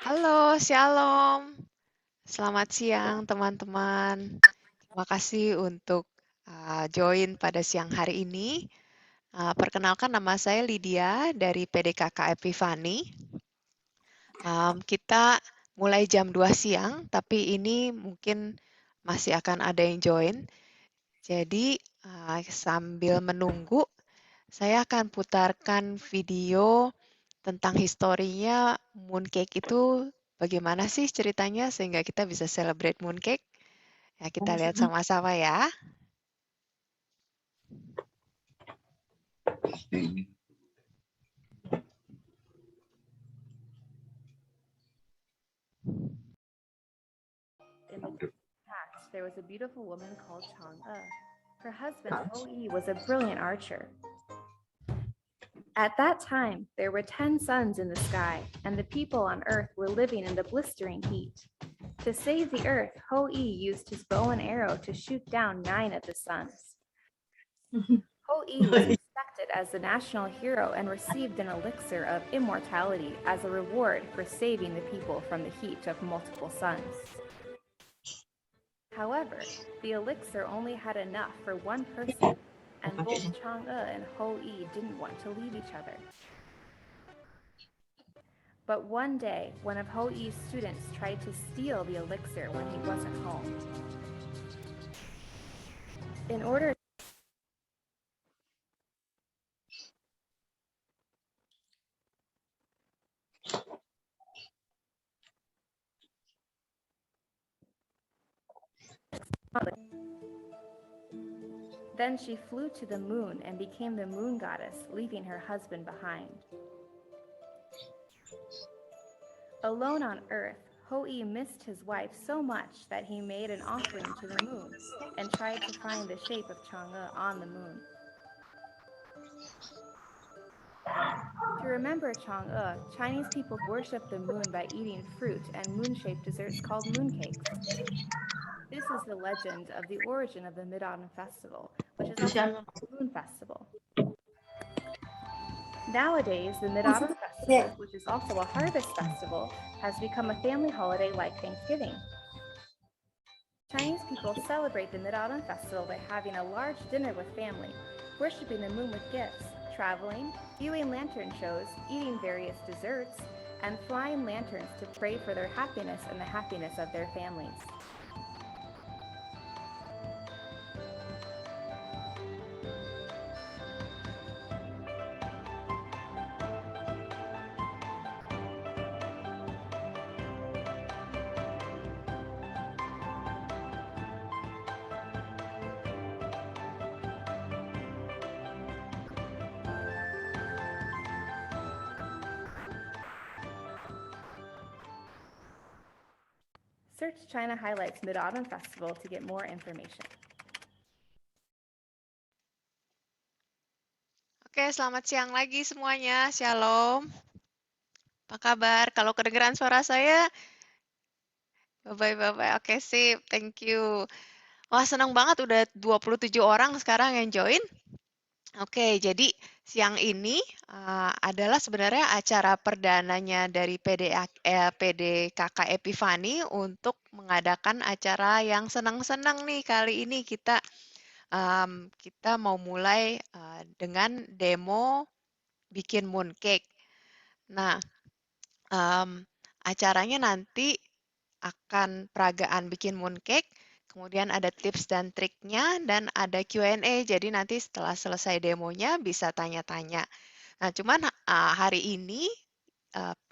Halo, Shalom. Selamat siang, teman-teman. Terima kasih untuk join pada siang hari ini. Perkenalkan, nama saya Lydia dari PDKK Epifani. Kita mulai jam 2 siang, tapi ini mungkin masih akan ada yang join. Jadi, sambil menunggu, saya akan putarkan video tentang historinya mooncake itu bagaimana sih ceritanya sehingga kita bisa celebrate mooncake. Ya, kita lihat sama-sama ya. In the past, there was a beautiful woman called Chang'e. Her husband, Hou Yi, was a brilliant archer. At that time, there were 10 suns in the sky, and the people on Earth were living in the blistering heat. To save the Earth, Hou Yi used his bow and arrow to shoot down 9 of the suns. Hou Yi was respected as the national hero and received an elixir of immortality as a reward for saving the people from the heat of multiple suns. However, the elixir only had enough for one person, and both Chang'e and Hou Yi didn't want to leave each other. But one day, one of Hou Yi's students tried to steal the elixir when he wasn't home. In order Then she flew to the moon and became the moon goddess, leaving her husband behind. Alone on Earth, Hou Yi missed his wife so much that he made an offering to the moon and tried to find the shape of Chang'e on the moon. To remember Chang'e, Chinese people worship the moon by eating fruit and moon-shaped desserts called mooncakes. This is the legend of the origin of the Mid-Autumn Festival, which is also called the Moon Festival. Nowadays, the Mid-Autumn Festival, which is also a harvest festival, has become a family holiday like Thanksgiving. Chinese people celebrate the Mid-Autumn Festival by having a large dinner with family, worshiping the moon with gifts, traveling, viewing lantern shows, eating various desserts, and flying lanterns to pray for their happiness and the happiness of their families. Search China Highlights Mid-Autumn Festival to get more information. Oke, selamat siang lagi semuanya. Shalom. Apa kabar? Kalau kedengeran suara saya, bye-bye. Oke, sip. Thank you. Wah, senang banget udah 27 orang sekarang yang join. Oke, jadi siang ini adalah sebenarnya acara perdananya dari PDKK Epifani untuk mengadakan acara yang senang-senang nih. Kali ini kita mau mulai dengan demo bikin mooncake. Nah, acaranya nanti akan peragaan bikin mooncake, kemudian ada tips dan triknya, dan ada Q&A. Jadi nanti setelah selesai demonya bisa tanya-tanya. Nah, cuman hari ini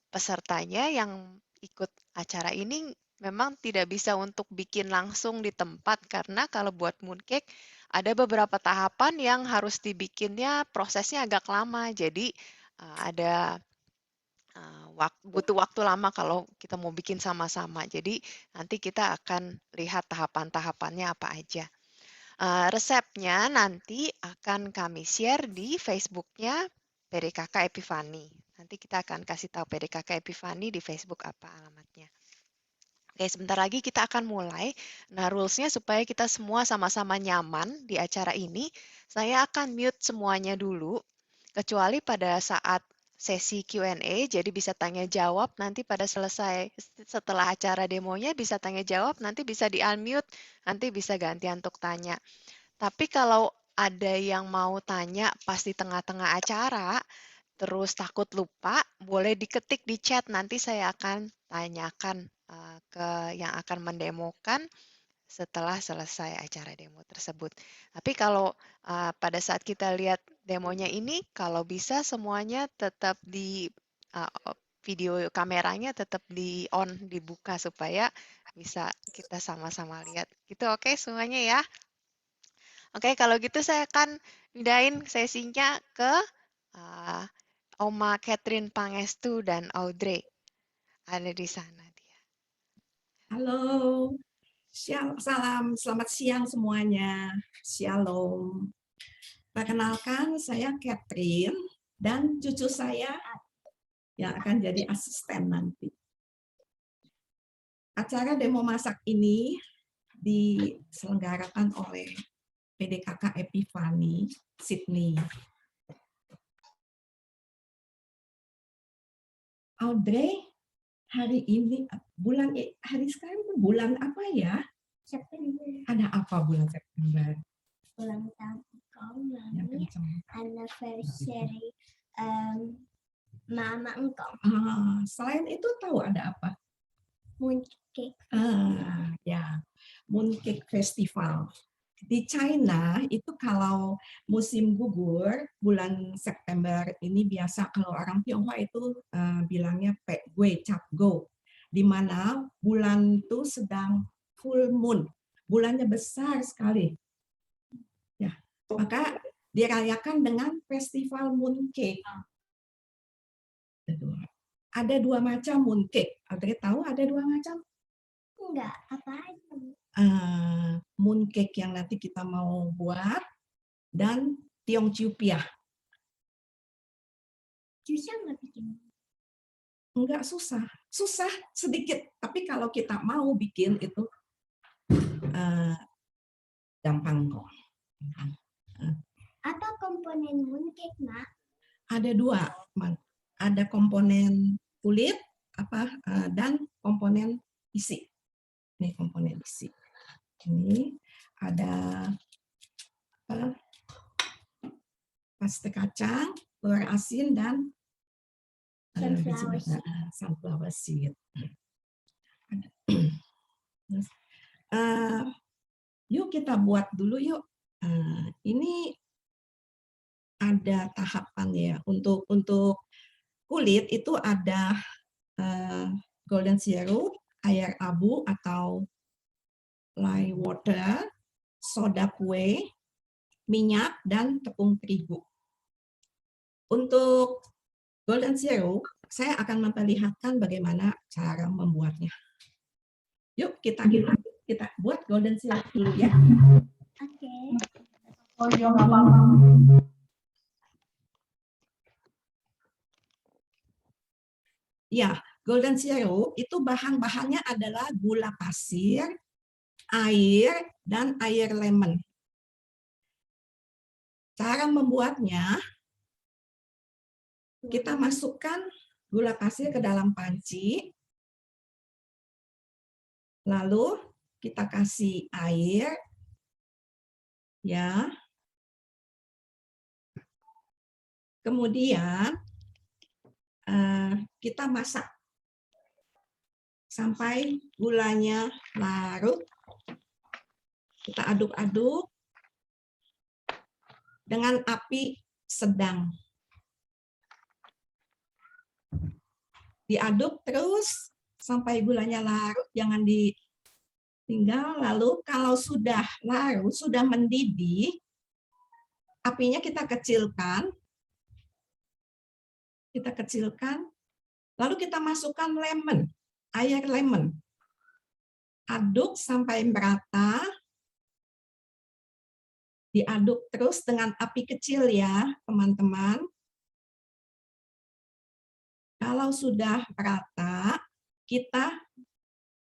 pesertanya yang ikut acara ini memang tidak bisa untuk bikin langsung di tempat karena kalau buat mooncake ada beberapa tahapan yang harus dibikinnya prosesnya agak lama. Jadi ada butuh waktu lama kalau kita mau bikin sama-sama. Jadi nanti kita akan lihat tahapan-tahapannya apa aja. Resepnya nanti akan kami share di Facebook-nya PDKK Epifani. Nanti kita akan kasih tahu PDKK Epifani di Facebook apa alamatnya. Oke, sebentar lagi kita akan mulai. Nah, rules-nya supaya kita semua sama-sama nyaman di acara ini, saya akan mute semuanya dulu, kecuali pada saat sesi Q&A, jadi bisa tanya jawab nanti pada selesai setelah acara demonya bisa tanya jawab, nanti bisa di-unmute, nanti bisa gantian untuk tanya. Tapi kalau ada yang mau tanya pas di tengah-tengah acara, terus takut lupa, boleh diketik di chat, nanti saya akan tanyakan ke yang akan mendemokan setelah selesai acara demo tersebut. Tapi kalau pada saat kita lihat demonya ini, kalau bisa semuanya tetap di video kameranya tetap di on, dibuka supaya bisa kita sama-sama lihat. Gitu oke semuanya ya? Oke, kalau gitu saya akan pindahin sesinya ke uh, Oma Catherine Pangestu dan Audrey. Ada di sana dia. Halo, salam, selamat siang semuanya. Shalom. Perkenalkan, saya Catherine dan cucu saya yang akan jadi asisten nanti. Acara demo masak ini diselenggarakan oleh PDKK Epifani, Sydney. Audrey, hari ini, hari sekarang itu bulan apa ya? September. Ada apa bulan September? Ulang tahun Mami, anniversary Mama Engkau. Selain itu tahu ada apa? Mooncake. Ya, Mooncake Festival. Di China itu kalau musim gugur bulan September ini biasa kalau orang Tionghoa itu bilangnya Pek Gui Cap Go, di mana bulan itu sedang full moon, bulannya besar sekali. Ya, maka dirayakan dengan festival mooncake. Ada 2 macam mooncake. Audrey tahu ada 2 macam? Enggak, apa aja? Mooncake yang nanti kita mau buat dan Tiongchiu Piah. Susah nggak bikin? Enggak susah, susah sedikit. Tapi kalau kita mau bikin itu gampang kok. Apa komponen mooncake, Mak? Ada 2, ada komponen kulit dan komponen isi. Ini komponen isi. Ini ada paste kacang, telur asin, dan sunflower seed. Yuk kita buat dulu yuk. Ini ada tahapan ya. Untuk kulit itu ada golden syrup, air abu atau lye water, soda kue, minyak, dan tepung terigu. Untuk golden syrup, saya akan memperlihatkan bagaimana cara membuatnya. Yuk kita buat golden syrup dulu ya. Oke. Oh iya, nggak apa-apa. Ya, golden syrup itu bahan-bahannya adalah gula pasir, air, dan air lemon. Cara membuatnya, kita masukkan gula pasir ke dalam panci, lalu kita kasih air, ya. Kemudian kita masak sampai gulanya larut. Kita aduk-aduk dengan api sedang. Diaduk terus sampai gulanya larut, jangan ditinggal. Lalu kalau sudah larut, sudah mendidih, apinya kita kecilkan. Lalu kita masukkan lemon, air lemon. Aduk sampai merata. Diaduk terus dengan api kecil ya, teman-teman. Kalau sudah merata, kita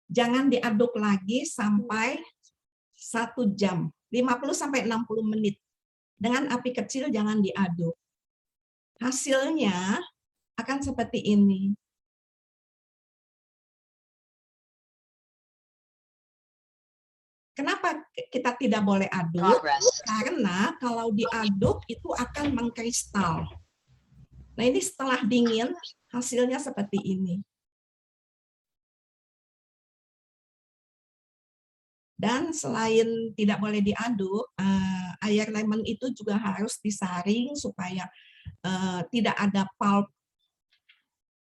jangan diaduk lagi sampai 1 jam, 50-60 menit. Dengan api kecil jangan diaduk. Hasilnya akan seperti ini. Kenapa kita tidak boleh aduk? Karena kalau diaduk itu akan mengkristal. Nah, ini setelah dingin hasilnya seperti ini. Dan selain tidak boleh diaduk, air lemon itu juga harus disaring supaya tidak ada pulp,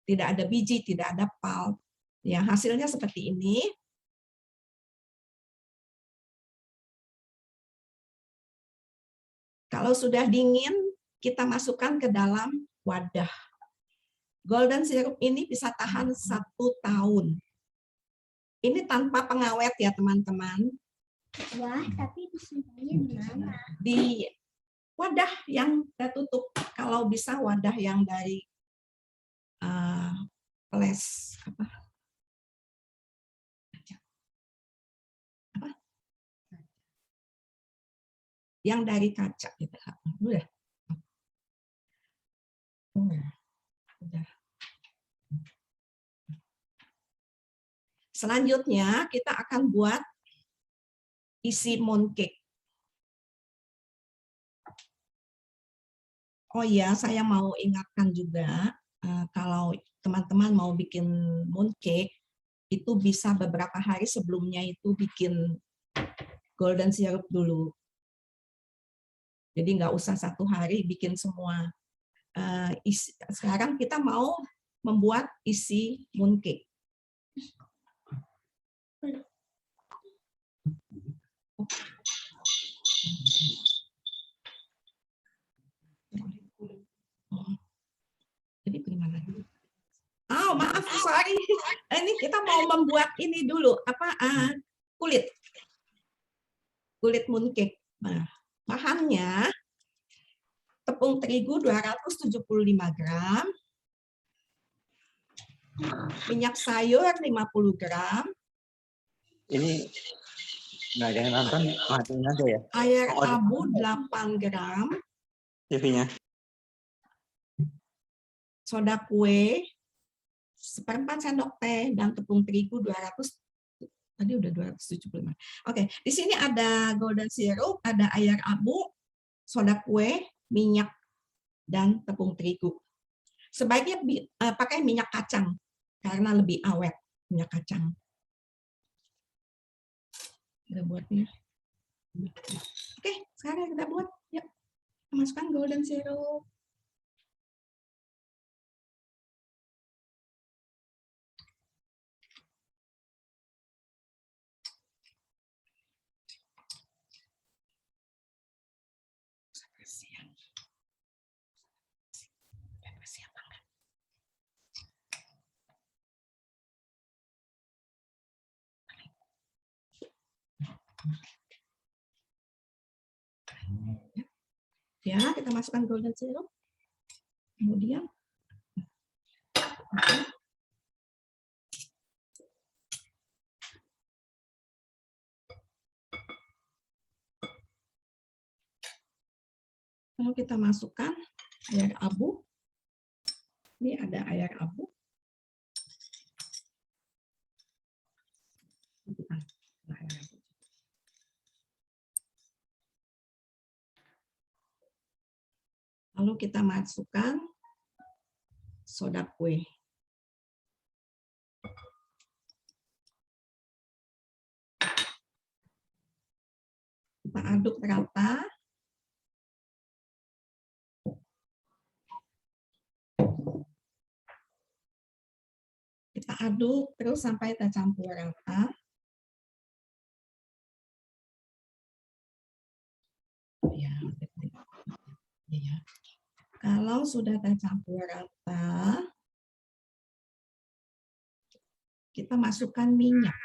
tidak ada biji, tidak ada pulp. Ya, hasilnya seperti ini. Kalau sudah dingin, kita masukkan ke dalam wadah. Golden syrup ini bisa tahan 1 tahun. Ini tanpa pengawet ya teman-teman. Wah, tapi disimpannya di mana? Di wadah yang tertutup. Kalau bisa wadah yang dari flash apa? Yang dari kaca gitu. Udah. Udah. Selanjutnya kita akan buat isi mooncake. Oh iya, saya mau ingatkan juga kalau teman-teman mau bikin mooncake itu bisa beberapa hari sebelumnya itu bikin golden syrup dulu. Jadi nggak usah 1 hari bikin semua. Sekarang kita mau membuat isi mooncake. Jadi gimana? Oh, maaf, sorry. Ini kita mau membuat ini dulu, kulit mooncake. Nah, bahannya tepung terigu 275 gram, minyak sayur 50 gram, Ini nggak ada yang nonton, matiin aja ya. air abu 8 gram, TV-nya. soda kue 1/4 sendok teh, dan tepung terigu 200, tadi udah 275. Oke, di sini ada golden syrup, ada air abu, soda kue, minyak, dan tepung terigu. Sebaiknya pakai minyak kacang karena lebih awet minyak kacang. Kita buatnya. Oke, sekarang kita buat. Yuk, masukkan golden syrup. Ya, kita masukkan golden syrup. Kemudian lalu kita masukkan air abu. Ini ada air abu. Lalu kita masukkan soda kue. Kita aduk rata. Kita aduk terus sampai tercampur rata. Ya. Kalau sudah tercampur rata, kita masukkan minyak.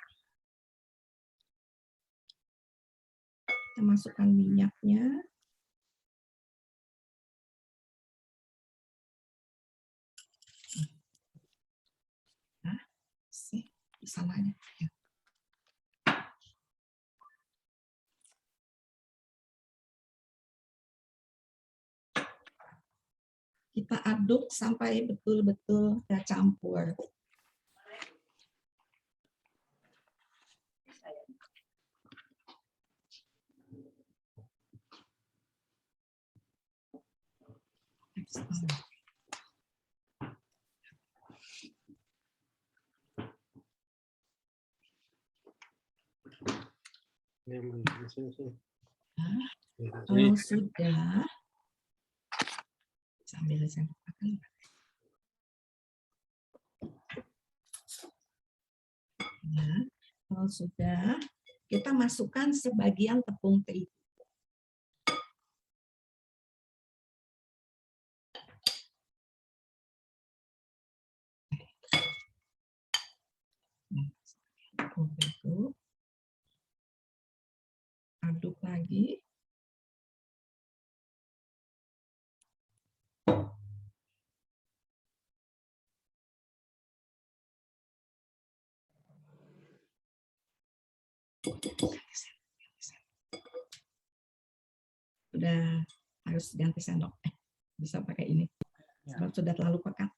Kita masukkan minyaknya. Nah, di sananya. Ya. Kita aduk sampai betul-betul tercampur. Kalau sudah, sambil saya bukakan. Ya, kalau sudah, kita masukkan sebagian tepung terigu. Tepung terigu. Aduk lagi. Sudah harus ganti sendok. Bisa pakai ini. Sebab sudah terlalu pekat.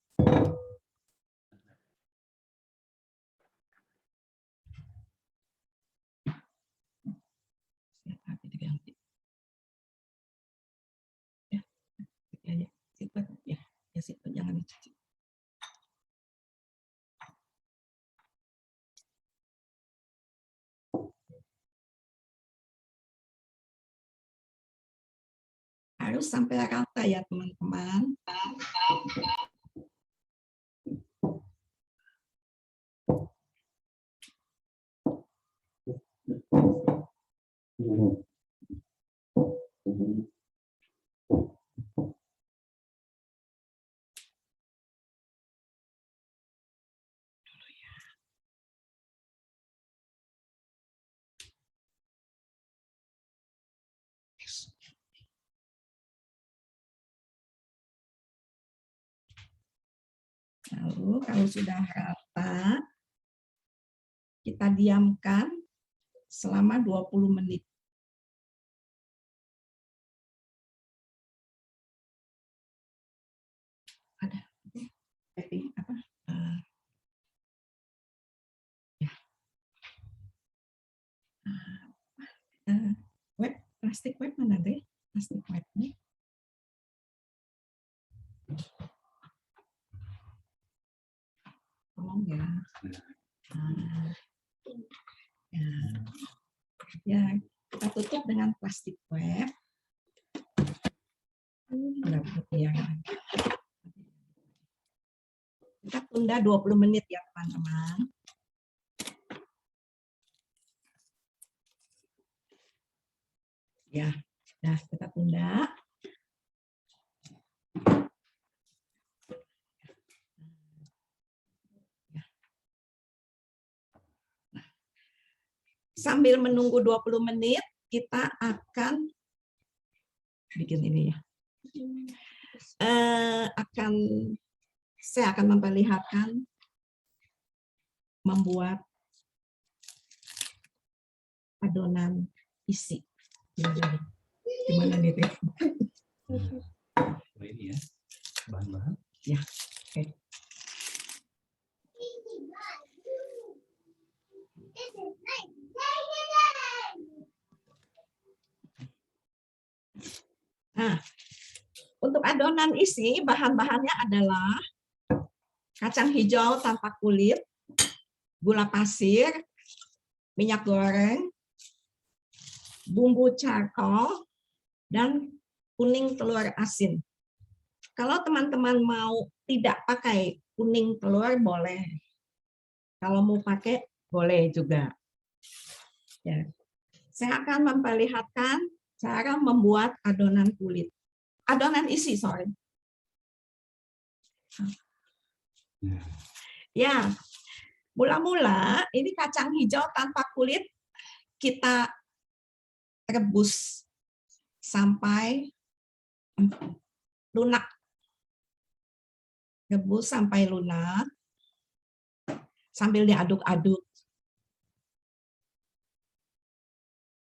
Tapi diganti. Ya, ya, situ ya, ya situ jangan dicuci. Harus sampai rata ya teman-teman. Lalu kalau sudah rata, kita diamkan selama 20 menit. Ada apa? Ya. Web, plastik web mana deh? Plastik webnya. Tolong ya. Ya, kita tutup dengan plastik web. Ya. Kita tunda 20 menit ya teman-teman. Ya, nah kita tunda. Sambil menunggu 20 menit, kita akan bikin ini ya. Saya akan memperlihatkan membuat adonan isi. Gimana nih? Ini ya, bahan-bahan. Ya, oke. Nah, untuk adonan isi, bahan-bahannya adalah kacang hijau tanpa kulit, gula pasir, minyak goreng, bumbu charcoal, dan kuning telur asin. Kalau teman-teman mau tidak pakai kuning telur, boleh. Kalau mau pakai, boleh juga. Ya. Saya akan memperlihatkan cara membuat adonan kulit. Adonan isi, sorry. Ya, mula-mula ini kacang hijau tanpa kulit kita rebus sampai lunak. Rebus sampai lunak sambil diaduk-aduk.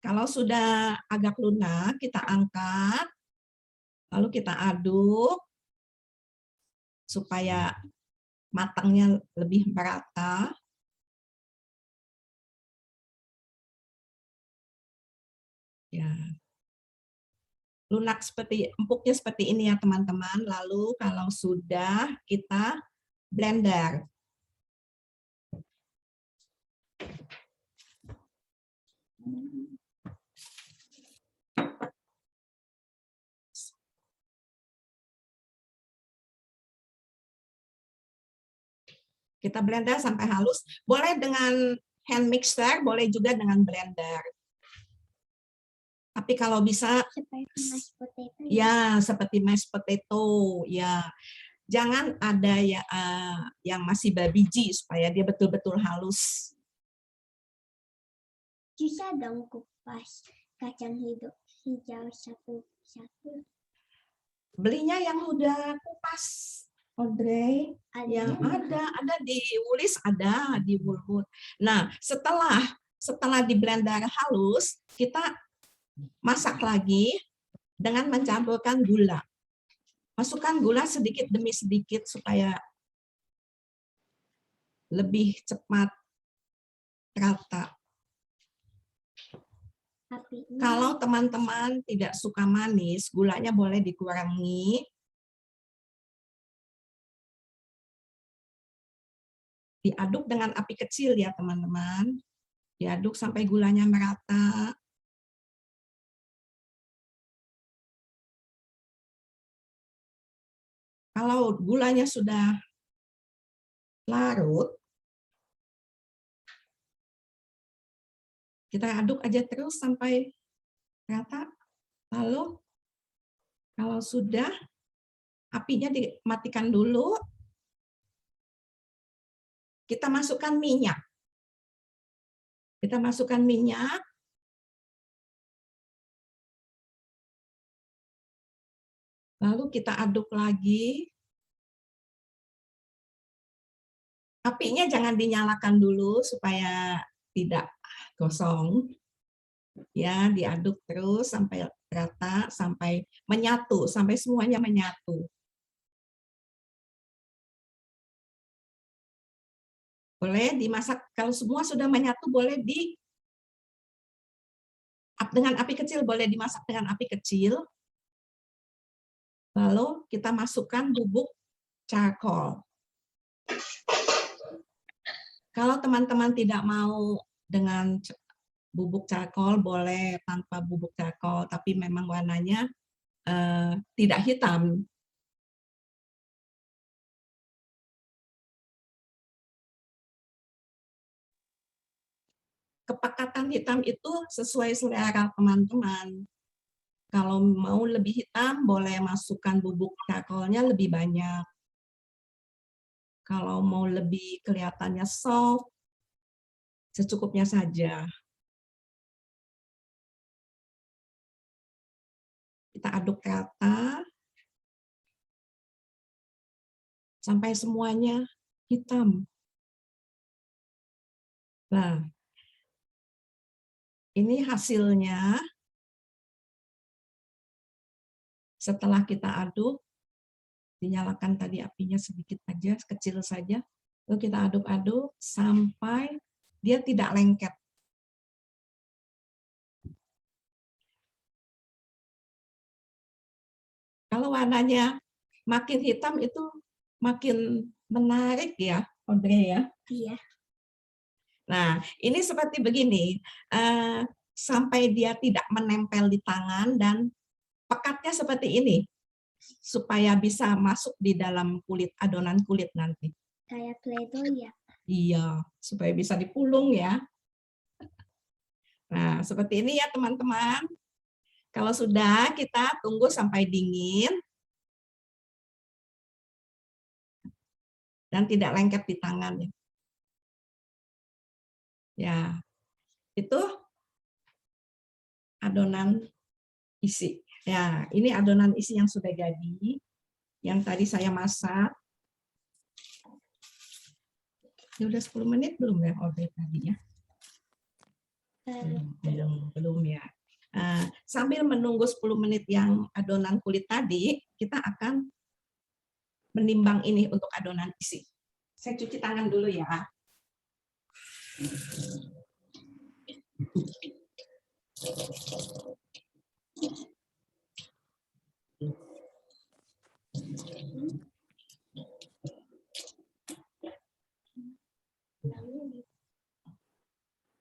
Kalau sudah agak lunak, kita angkat, lalu kita aduk supaya matangnya lebih merata. Ya. Lunak seperti empuknya seperti ini ya teman-teman. Lalu kalau sudah kita blender. Kita blender sampai halus. Boleh dengan hand mixer, boleh juga dengan blender. Tapi kalau bisa, Seperti mashed potato. ya seperti mashed potato, ya jangan ada ya yang masih babiji supaya dia betul-betul halus. Bisa dong kupas kacang hijau satu-satu. Belinya yang udah kupas, Audrey. Yang Ada. ada di Woolies, ada di Woolworth. Nah, setelah di blender halus, kita masak lagi dengan mencampurkan gula. Masukkan gula sedikit demi sedikit supaya lebih cepat rata. Kalau teman-teman tidak suka manis, gulanya boleh dikurangi. Diaduk dengan api kecil ya teman-teman. Diaduk sampai gulanya merata. Kalau gulanya sudah larut, kita aduk aja terus sampai rata. Lalu kalau sudah, apinya dimatikan dulu. Kita masukkan minyak. Kita masukkan minyak. Lalu kita aduk lagi. Apinya jangan dinyalakan dulu supaya tidak gosong. Ya, diaduk terus sampai rata, sampai menyatu, sampai semuanya menyatu. Boleh dimasak, kalau semua sudah menyatu boleh dengan api kecil, boleh dimasak dengan api kecil. Lalu kita masukkan bubuk charcoal. Kalau teman-teman tidak mau dengan bubuk charcoal, boleh tanpa bubuk charcoal, tapi memang warnanya tidak hitam. Kepekatan hitam itu sesuai selera teman-teman. Kalau mau lebih hitam, boleh masukkan bubuk charcoal-nya lebih banyak. Kalau mau lebih kelihatannya soft, secukupnya saja. Kita aduk rata sampai semuanya hitam. Nah, ini hasilnya. Setelah kita aduk, dinyalakan tadi apinya sedikit aja, kecil saja. Lalu kita aduk-aduk sampai dia tidak lengket. Kalau warnanya makin hitam itu makin menarik ya, Audrey ya. Iya. Nah, ini seperti begini, sampai dia tidak menempel di tangan dan pekatnya seperti ini, supaya bisa masuk di dalam kulit, adonan kulit nanti. Kayak Play-Doh ya. Iya, supaya bisa dipulung ya. Nah, seperti ini ya teman-teman. Kalau sudah, kita tunggu sampai dingin. Dan tidak lengket di tangan. Ya, itu adonan isi. Ya, ini adonan isi yang sudah jadi. Yang tadi saya masak. Ini udah 10 menit belum ya, Audrey tadi ya? Belum ya. Sambil menunggu 10 menit yang adonan kulit tadi, kita akan menimbang ini untuk adonan isi. Saya cuci tangan dulu ya.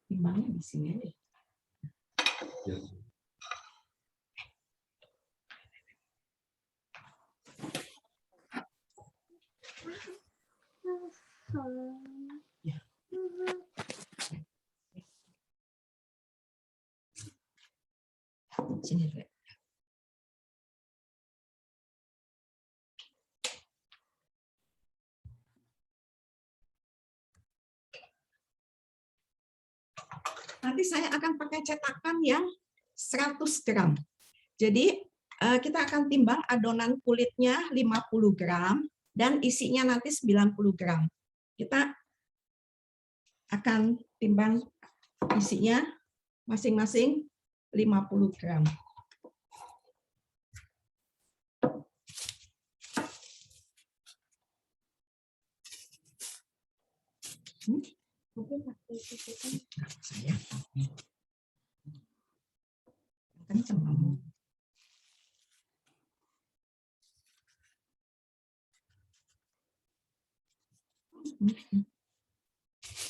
Timbangnya di sini aja. Ya. Sini dulu. Nanti saya akan pakai cetakan yang 100 gram. Jadi kita akan timbang adonan kulitnya 50 gram dan isinya nanti 90 gram. Kita akan timbang isinya masing-masing 50 gram. Tapi pakai itu juga. Saya kenceng kamu.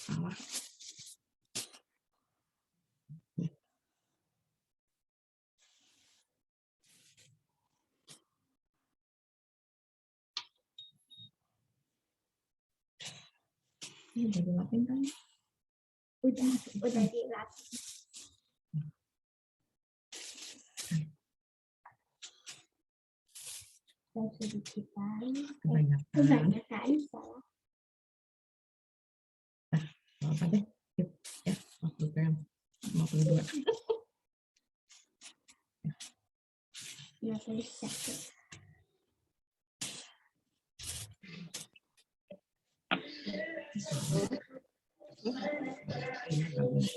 Salah. Ini udah dilapin kan? Udah dilatih. Saya sedikit kali. Kebanyakan. Kebanyakan salah. Apa deh? Ya, 50 gram. 52. Nah, saya siapkan.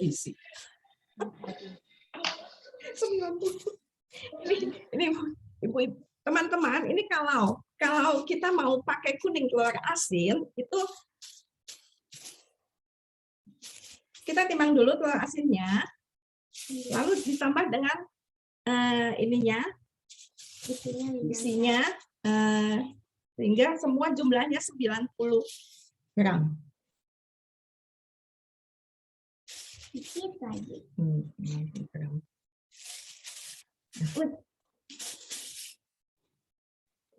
Isi. 90. Ini ibu teman-teman, ini kalau kita mau pakai kuning telur asin itu kita timbang dulu telur asinnya, lalu ditambah dengan ininya isinya sehingga semua jumlahnya 90 gram. Sedikit lagi. 90 gram.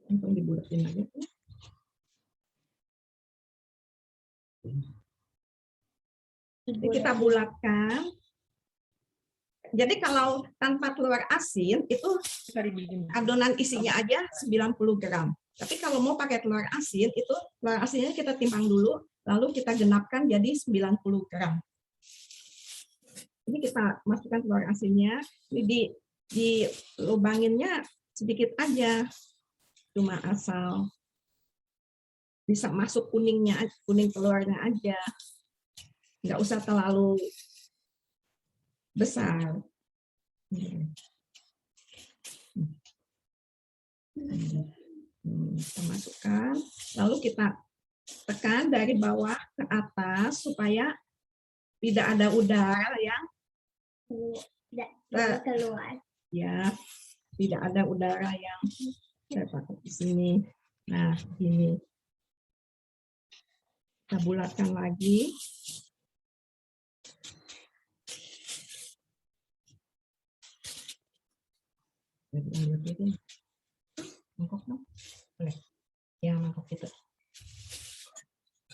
Langsung dibulatin aja. Jadi kita bulatkan. Jadi kalau tanpa telur asin itu adonan isinya aja 90 gram. Tapi kalau mau pakai telur asin itu telur asinnya kita timbang dulu, lalu kita genapkan jadi 90 gram. Ini kita masukkan telur asinnya, ini di lubanginnya sedikit aja, cuma asal bisa masuk kuningnya, kuning telurnya aja, nggak usah terlalu besar. Kita masukkan, lalu kita tekan dari bawah ke atas supaya tidak ada udara yang Keluar. ya, tidak ada udara yang saya pakai di sini. Nah, ini kita bulatkan lagi. Mangkok dong, boleh? Yang mangkok itu,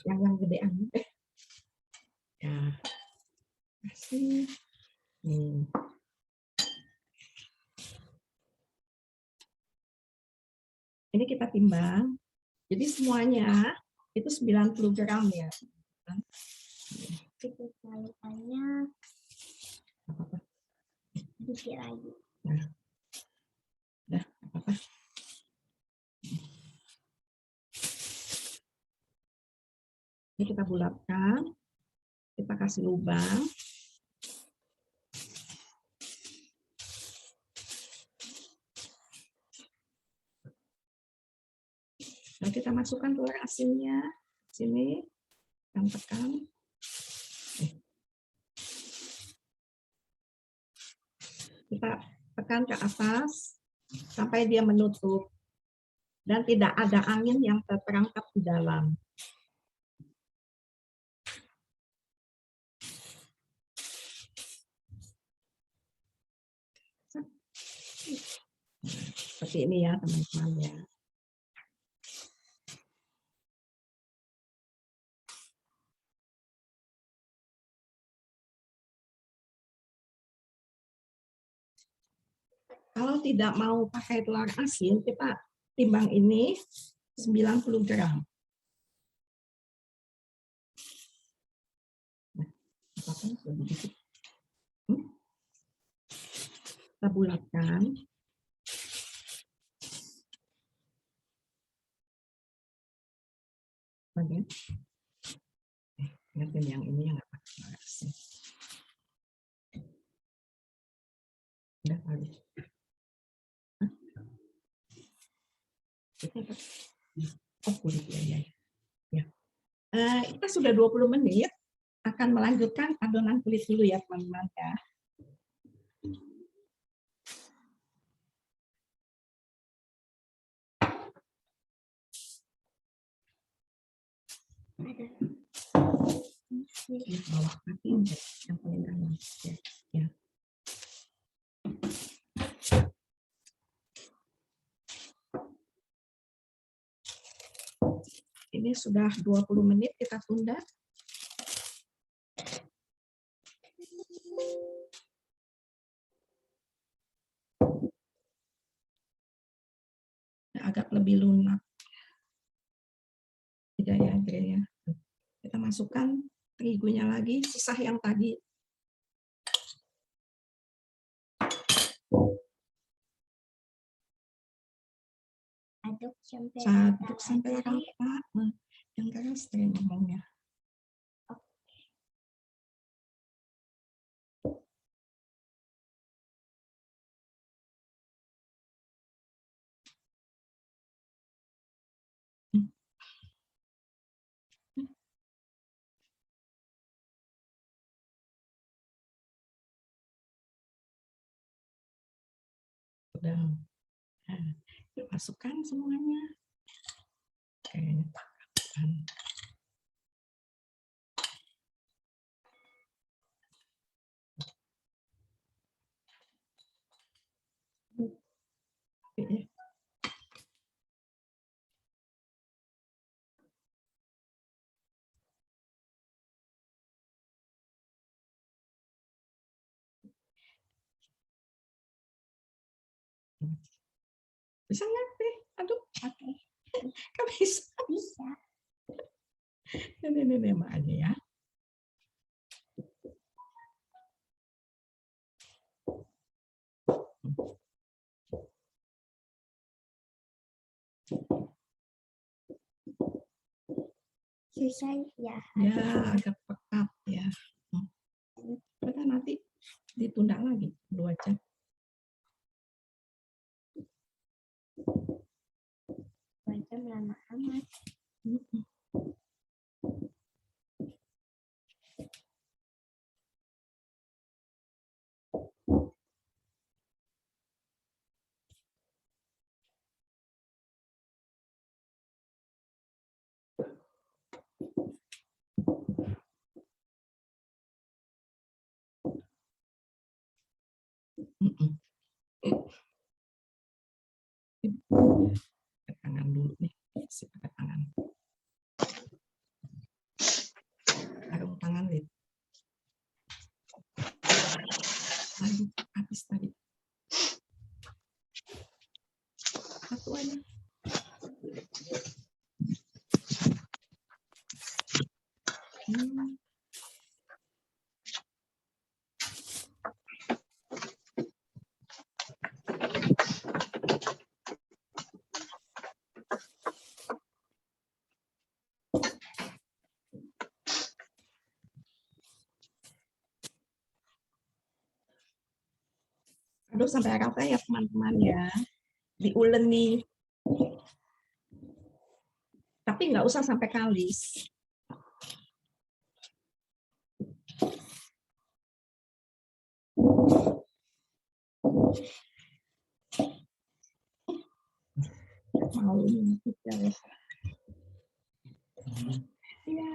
yang gedean. Ya, kasih. Ini kita timbang. Jadi semuanya itu 90 gram ya. Kita terlalu banyak. Apa-apa. Sedikit lagi. Nah. Dah, apa-apa. Ini kita bulatkan. Kita kasih lubang. Nah, kita Kita masukkan telur asinnya. Sini. Tekan. Kita tekan ke atas sampai dia menutup. Dan tidak ada angin yang terperangkap di dalam. Seperti ini ya teman-teman ya. Kalau tidak mau pakai telur asin, kita timbang ini 90 gram. Kita bulatkan. Ingatin yang ini yang nggak pakai telur asin. Udah kali. Oh, kulit ya. Kita sudah 20 menit akan melanjutkan adonan kulit dulu ya teman-teman ya. Di bawah kaki yang paling kanan ya. Ini sudah 20 menit kita tunda. Agak lebih lunak. Tidak ya, ya. Kita masukkan terigunya lagi, sisa yang tadi. Aduk sampai rata. Yang keras dari ngomongnya. Udah. Masukkan semuanya. Oke, takkan. Bisa nggak deh? Aduh, nggak bisa. bisa. Ini mak aja ya. Susah ya. Ya, agak pekat ya. Kita nanti ditunda lagi 2 jam. Macam lama amat. Pakai tangan dulu nih, pakai tangan. Sarung tangan nih. Aduh, habis tadi. Satu aja. Aduh, sampai rata ya teman-teman ya. Diuleni. Tapi nggak usah sampai kalis. Malu ini kita ya. Ya.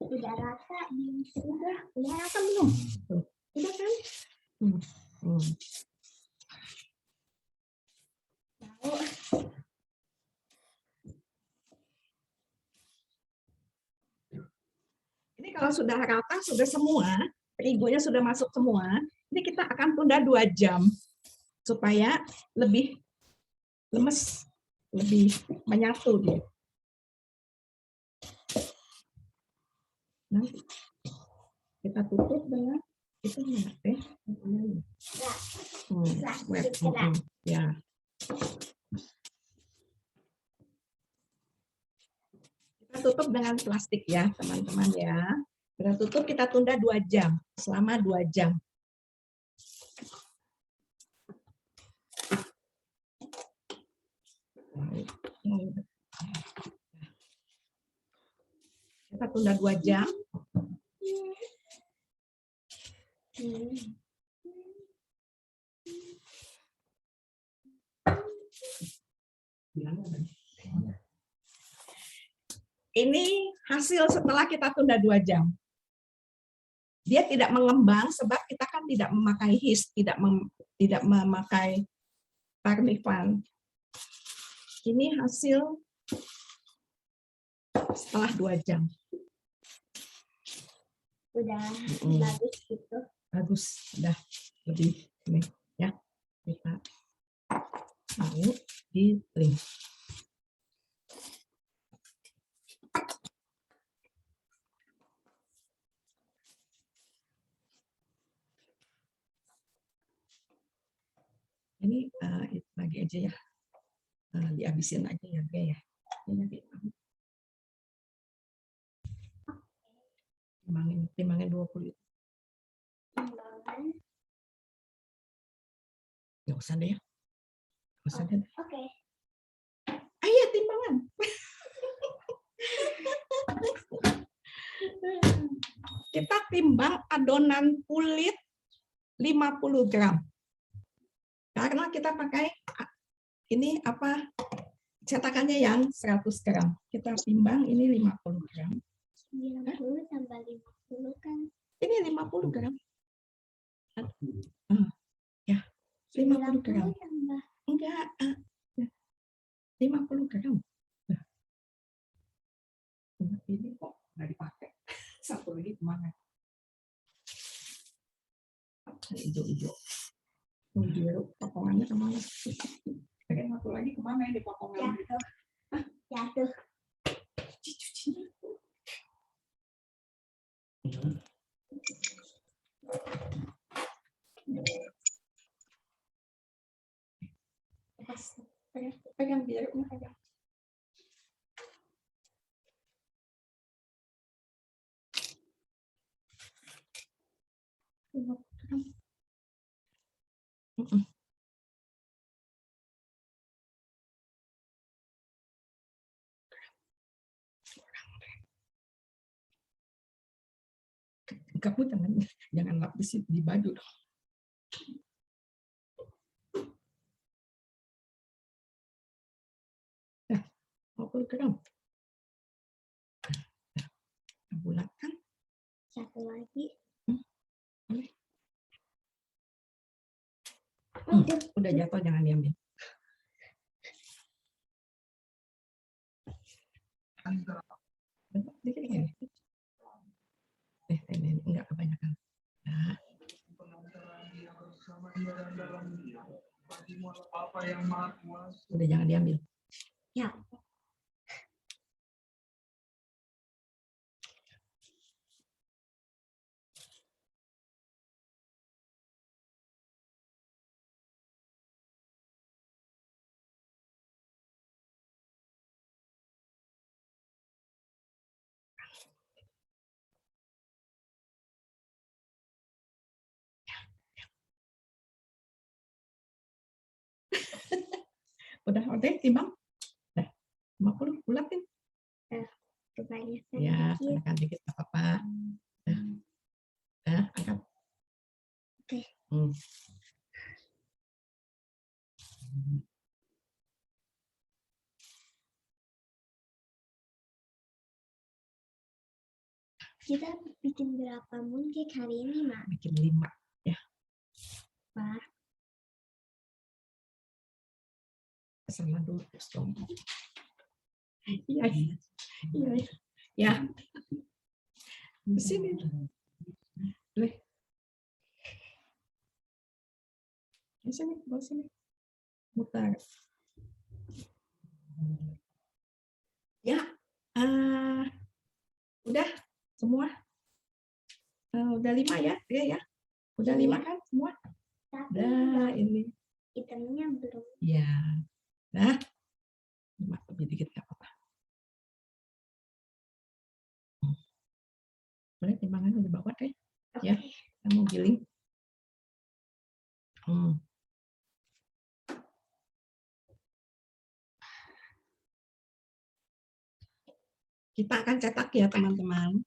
Sudah rata. Udah rata belum? Tuh. Udah kan? Ini kalau sudah rata, sudah semua, terigunya sudah masuk semua, ini kita akan tunda 2 jam supaya lebih lemes, lebih menyatu dia. Nah, kita tutup dengan itu teh. Ya. Kita tutup dengan plastik ya, teman-teman ya. Kita tutup, kita tunda 2 jam, selama 2 jam. Kita tunda 2 jam. Ini hasil setelah kita tunda 2 jam. Dia tidak mengembang sebab kita kan tidak memakai yeast, tidak memakai Parmifan. Ini hasil setelah 2 jam. Udah bagus gitu. Bagus, udah lebih ini ya. Kita taruh di link. Ini lagi aja ya, dihabisin aja ya, ya. Ini timbangin 20. Nggak usah deh ya. Nggak usah deh. Oke. Ayo timbangan. Kita timbang adonan kulit 50 gram. Karena kita pakai ini apa cetakannya yang 100 gram. Kita timbang ini 50 gram. 90 tambah 50 kan. Ini 50 gram. Ya, 50 gram. Tambah. Enggak, 50 gram. Ini kok nggak dipakai. Satu lagi kemana? Hijau-hijau. Biru, potongannya kemana? Oke, satu lagi kemana ini potongan? Jatuh. Pegang birunya, pegang. Kamu jangan lapis di baju dong. Nah, 50 gram. Bulatkan. Satu lagi. Udah jatuh, jangan diambil. Enggak kebanyakan. Nah. Udah jangan diambil. Ya. Udah timbang? Udah. 50 bulatin. Kebanyakan Ya, dikit. tekan dikit nggak apa-apa. Dah, angkat. Oke. Kita bikin berapa mooncake hari ini, Mak? Bikin 5 ya. Wah, Sama dulu dong. Iya. Ya. Di sini. Boleh. Di sini, bawa sini. Mutar. Ya. Udah semua. Udah 5 ya, ya. Udah 5 kan semua? tapi Dah ini. itemnya belum. Ya. Dah. 5 lebih dikit nggak apa-apa. Boleh timbangan udah bawa deh. Ya, kita mau giling. Kita akan cetak ya teman-teman.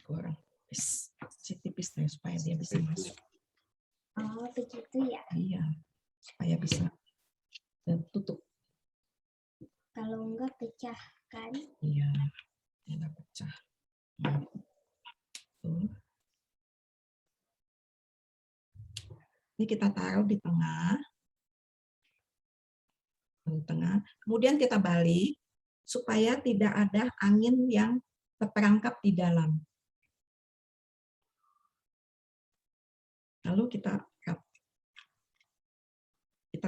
Kurang tipis deh supaya dia bisa masuk. Oh, begitu ya. Iya, supaya bisa dan tutup. Kalau enggak pecah kan? Iya, enggak pecah. Tuh. Ini kita taruh di tengah. Di tengah. Kemudian kita balik supaya tidak ada angin yang terperangkap di dalam. Lalu kita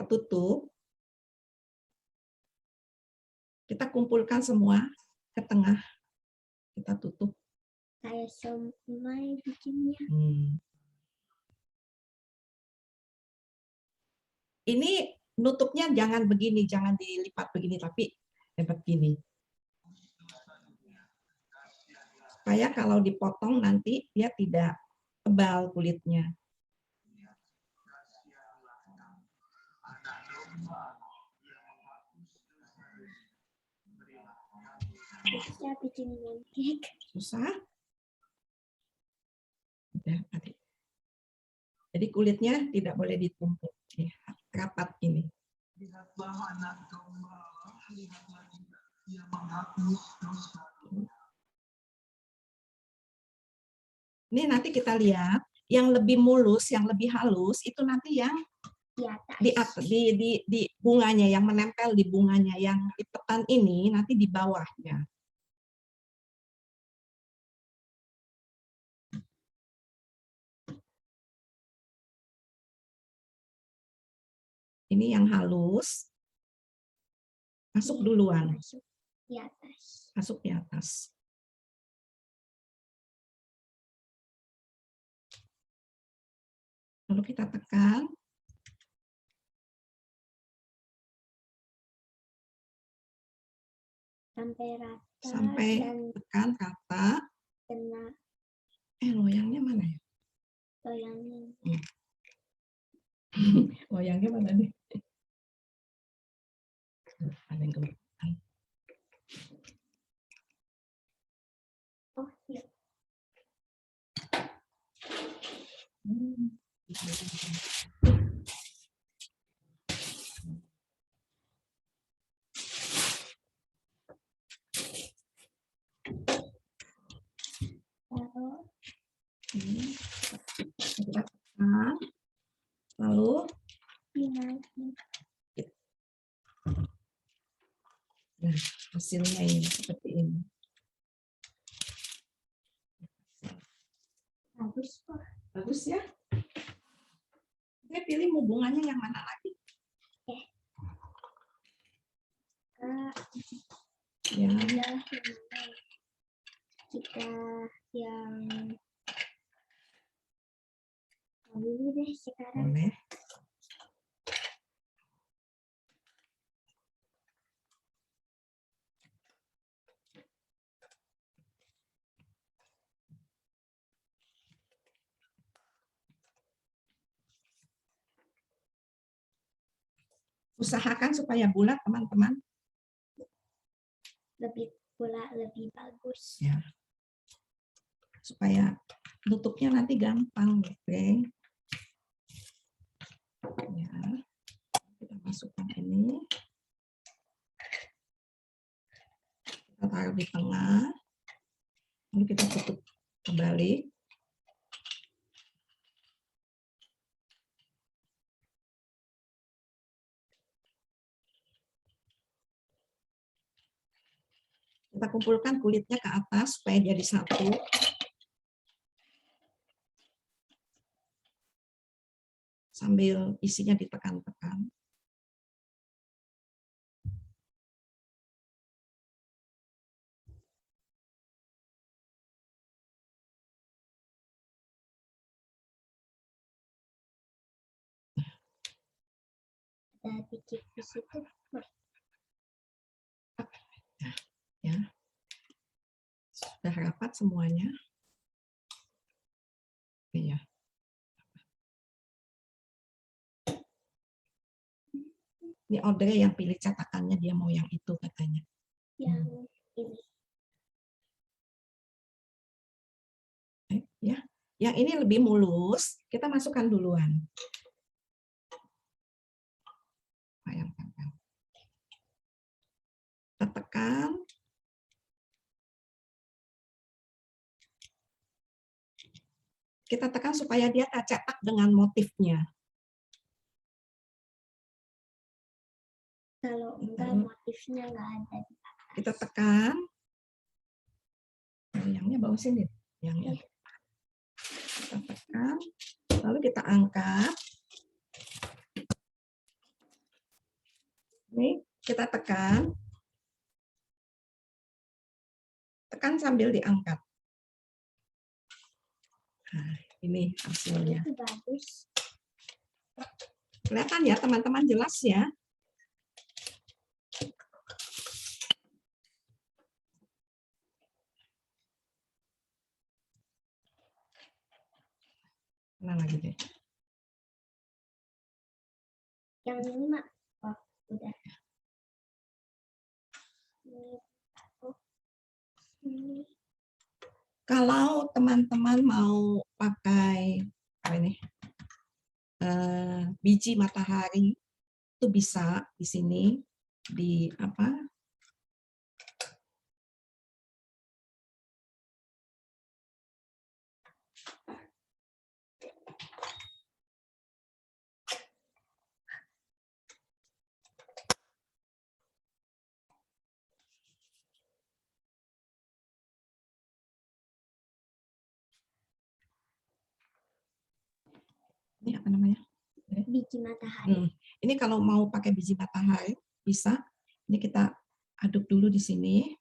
tutup. Kita kumpulkan semua ke tengah. Kita tutup. Saya mulai bikinnya. Ini nutupnya jangan begini, jangan dilipat begini, tapi lipat gini. Supaya kalau dipotong nanti dia tidak tebal kulitnya. Bisa bikin mooncake. Susah? Udah, tadi. Jadi kulitnya tidak boleh ditumpuk. Rapat ini. Ini nanti kita lihat yang lebih mulus, yang lebih halus itu nanti yang di bunganya, yang menempel di bunganya, yang lipetan ini nanti di bawahnya. Ini yang halus, masuk duluan. Masuk di atas. Masuk di atas. Lalu kita tekan. Sampai rata. Sampai dan tekan rata. kena. Loyangnya mana ya? Loyangnya. Loyangnya mana nih? Ada yang kelihatan. Oh, iya. Lalu nah, hasilnya ini seperti ini. Bagus kok. Bagus ya? Oke, pilih mau bunganya yang mana lagi? Ya. Adalah yang mana kita yang dulu deh sekarang. Boleh. Usahakan supaya bulat, teman-teman. Lebih pula lebih bagus. Ya. Supaya tutupnya nanti gampang, oke. Ya. Kita masukkan ini. Kita taruh di tengah. Lalu kita tutup kembali. Kita kumpulkan kulitnya ke atas supaya jadi satu. Sambil isinya ditekan-tekan. Ada dikit di situ. Ya. Sudah rapat semuanya. Iya. Ini Audrey yang pilih cetakannya, dia mau yang itu katanya. Yang ini. Ya. Yang ini lebih mulus, kita masukkan duluan. Yang tempel. Kita tekan. Kita tekan supaya dia tercetak dengan motifnya. Kalau enggak motifnya enggak ada di atas. Kita tekan. Yangnya bawa sini. Yangnya. Kita tekan. Lalu kita angkat. Ini kita tekan. Tekan sambil diangkat. Nah, ini hasilnya. Itu bagus. Kelihatan ya teman-teman, jelas ya? Mana lagi deh? Yang ini mak. Oh, udah. Ini. Kalau teman-teman mau pakai apa ini? Biji matahari itu bisa di sini di apa? Ini apa namanya? Biji matahari. Ini kalau mau pakai biji matahari bisa. Ini kita aduk dulu di sini.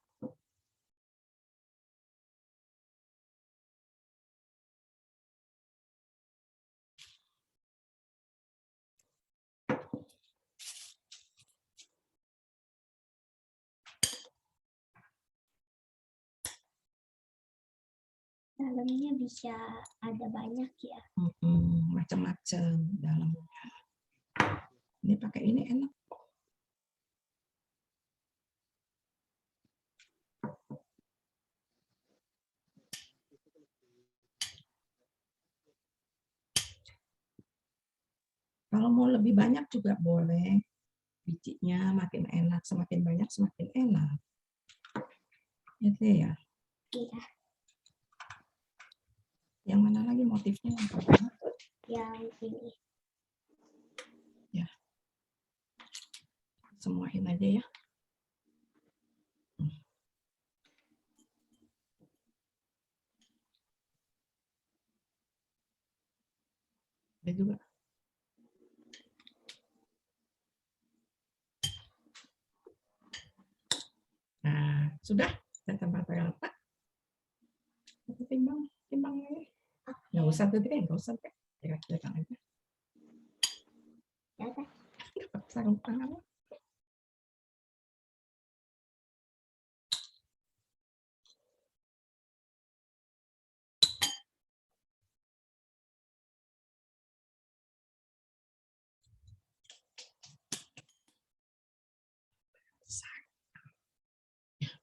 Dalamnya bisa ada banyak ya. Macam-macam dalamnya. Ini pakai ini enak. Kalau mau lebih banyak juga boleh. Bijinya makin enak, semakin banyak semakin enak. Gitu ya. Iya. Yang mana lagi motifnya? Yang ini. Ya. Semuain aja ya. Ada juga. Sudah? Dan tempat rata. Timbang ini. Nggak usah tuh deh, nggak usah deh. Kira-kira aja. Ya udah. Dapat sarung tangan.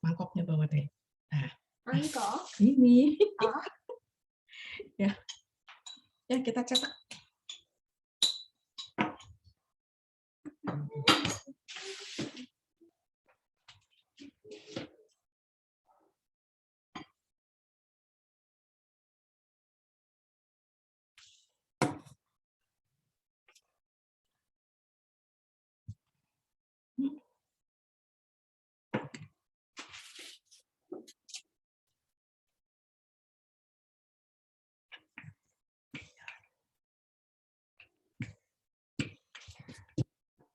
Mangkoknya bawa deh. Nah, Mangkok. ini. Oh. Ya. Ya, kita cetak.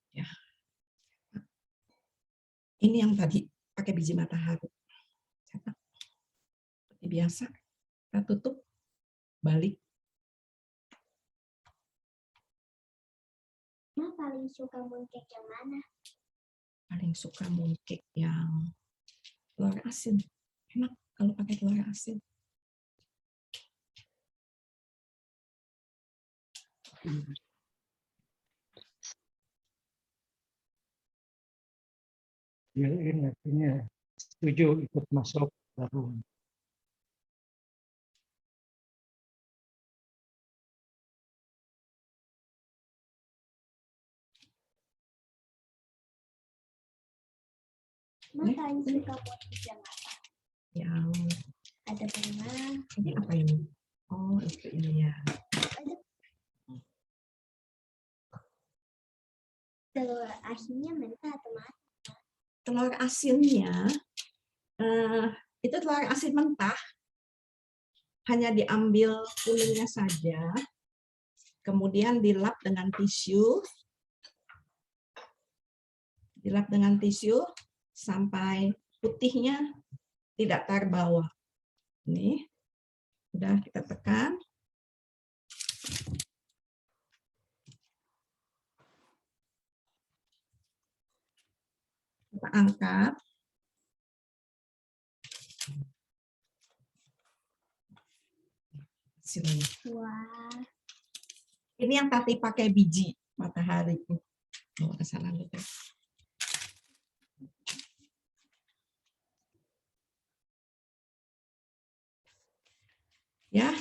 Ya. Ini yang tadi pakai biji matahari. Cetak. Seperti biasa. Kita tutup, balik. Ma paling suka mooncake yang mana? Paling suka mooncake yang telur asin. Enak kalau pakai telur asin. Ya, ini artinya setuju ikut masuk baru. Ma paling suka mooncake yang apa? Yang Ada bunga. ini apa ini? Oh, itu ini ya. Telur asinnya mentah atau matang? Telur asinnya itu telur asin mentah, hanya diambil kulitnya saja, kemudian dilap dengan tisu sampai putihnya tidak terbawa. Ini sudah kita tekan. Kita angkat. Sini. Wah. Ini yang tadi pakai biji matahari. Bawa ke sana dulu. Ya.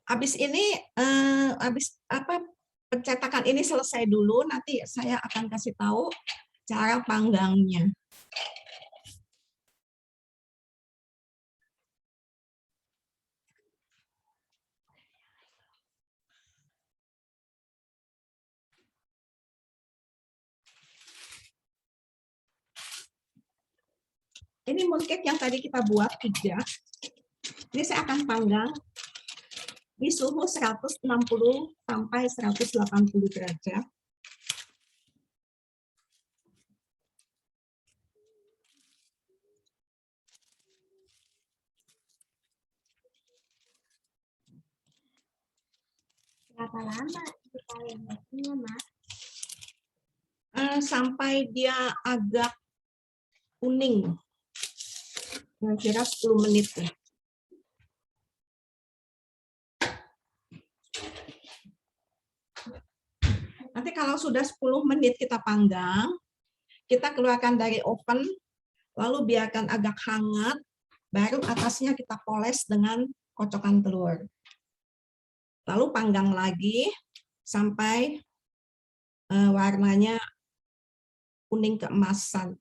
Habis ini pencetakan ini selesai dulu, nanti saya akan kasih tahu cara panggangnya. Ini mooncake yang tadi kita buat 3. Ini saya akan panggang di suhu 160 sampai 180 derajat. Berapa lama kita lembutnya, Ma? Sampai dia agak kuning. Kira-kira 10 menit. Nanti kalau sudah 10 menit kita panggang, kita keluarkan dari oven, lalu biarkan agak hangat, baru atasnya kita poles dengan kocokan telur. Lalu panggang lagi sampai warnanya kuning keemasan.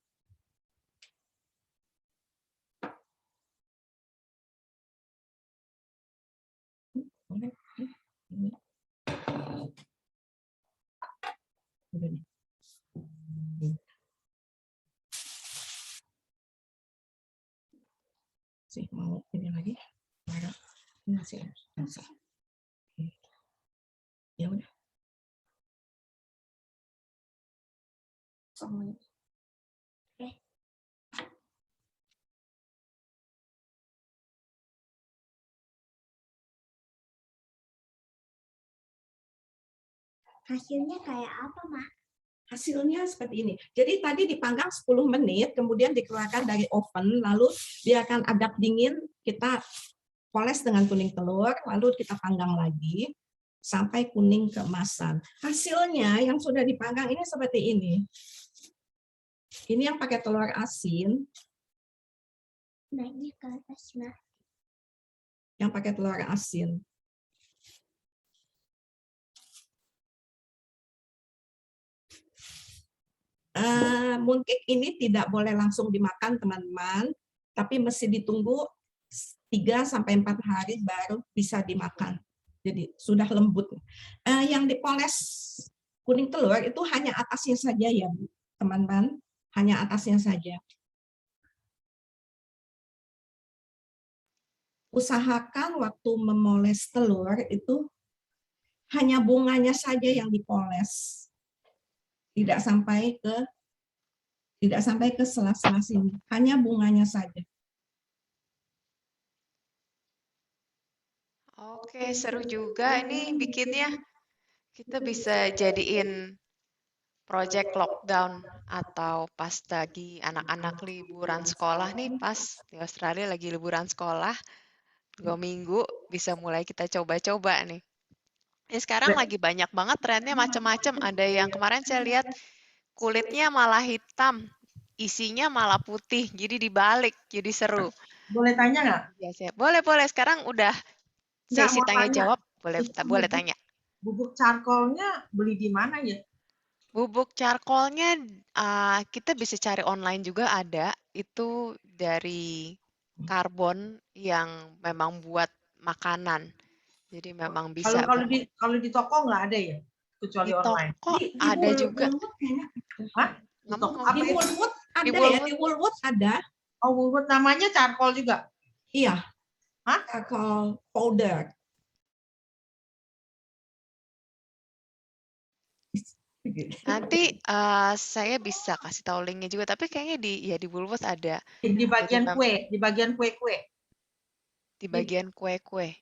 Sih mau ini lagi, ini masih basah. Ya udah. kosong. Hasilnya kayak apa, Mak? Hasilnya seperti ini. Jadi tadi dipanggang 10 menit, kemudian dikeluarkan dari oven, lalu dia akan adap dingin, kita poles dengan kuning telur, lalu kita panggang lagi sampai kuning keemasan. Hasilnya yang sudah dipanggang ini seperti ini. Ini yang pakai telur asin, Naiknya ke atas, Mak. yang pakai telur asin. Mooncake ini tidak boleh langsung dimakan, teman-teman, tapi mesti ditunggu 3-4 hari baru bisa dimakan. Jadi sudah lembut. Yang dipoles kuning telur itu hanya atasnya saja ya, Bu, teman-teman, hanya atasnya saja. Usahakan waktu memoles telur itu hanya bunganya saja yang dipoles. Tidak sampai ke sela-sela sini, hanya bunganya saja. Oke, seru juga ini bikinnya. Kita bisa jadiin project lockdown atau pas lagi anak-anak liburan sekolah nih, pas di Australia lagi liburan sekolah, 2 minggu bisa mulai kita coba-coba nih. Ini sekarang lagi banyak banget trennya macam-macam. Ada yang kemarin saya lihat kulitnya malah hitam, isinya malah putih, jadi dibalik, jadi seru. Boleh tanya nggak? Biasanya. Boleh, boleh. Sekarang udah Nggak, sesi mau tanya tanya. jawab, boleh Itu boleh tanya. Bubuk charcoalnya beli di mana ya? Bubuk charcoalnya kita bisa cari online juga ada. Itu dari karbon yang memang buat makanan. Jadi memang Kalau bisa kalau di toko nggak ada ya, kecuali di online. toko Di ada juga. Woolworth kayaknya. Hah? Di toko Ngomong apa Di itu? Woolworth ada Di ya, Woolworth. di Woolworth ada. Oh, Woolworth namanya charcoal juga. Iya. Hah? Charcoal powder. Nanti saya bisa kasih tahu linknya juga, tapi kayaknya di Woolworth ada. Di bagian Jadi kue, di bagian kue-kue. di bagian kue-kue.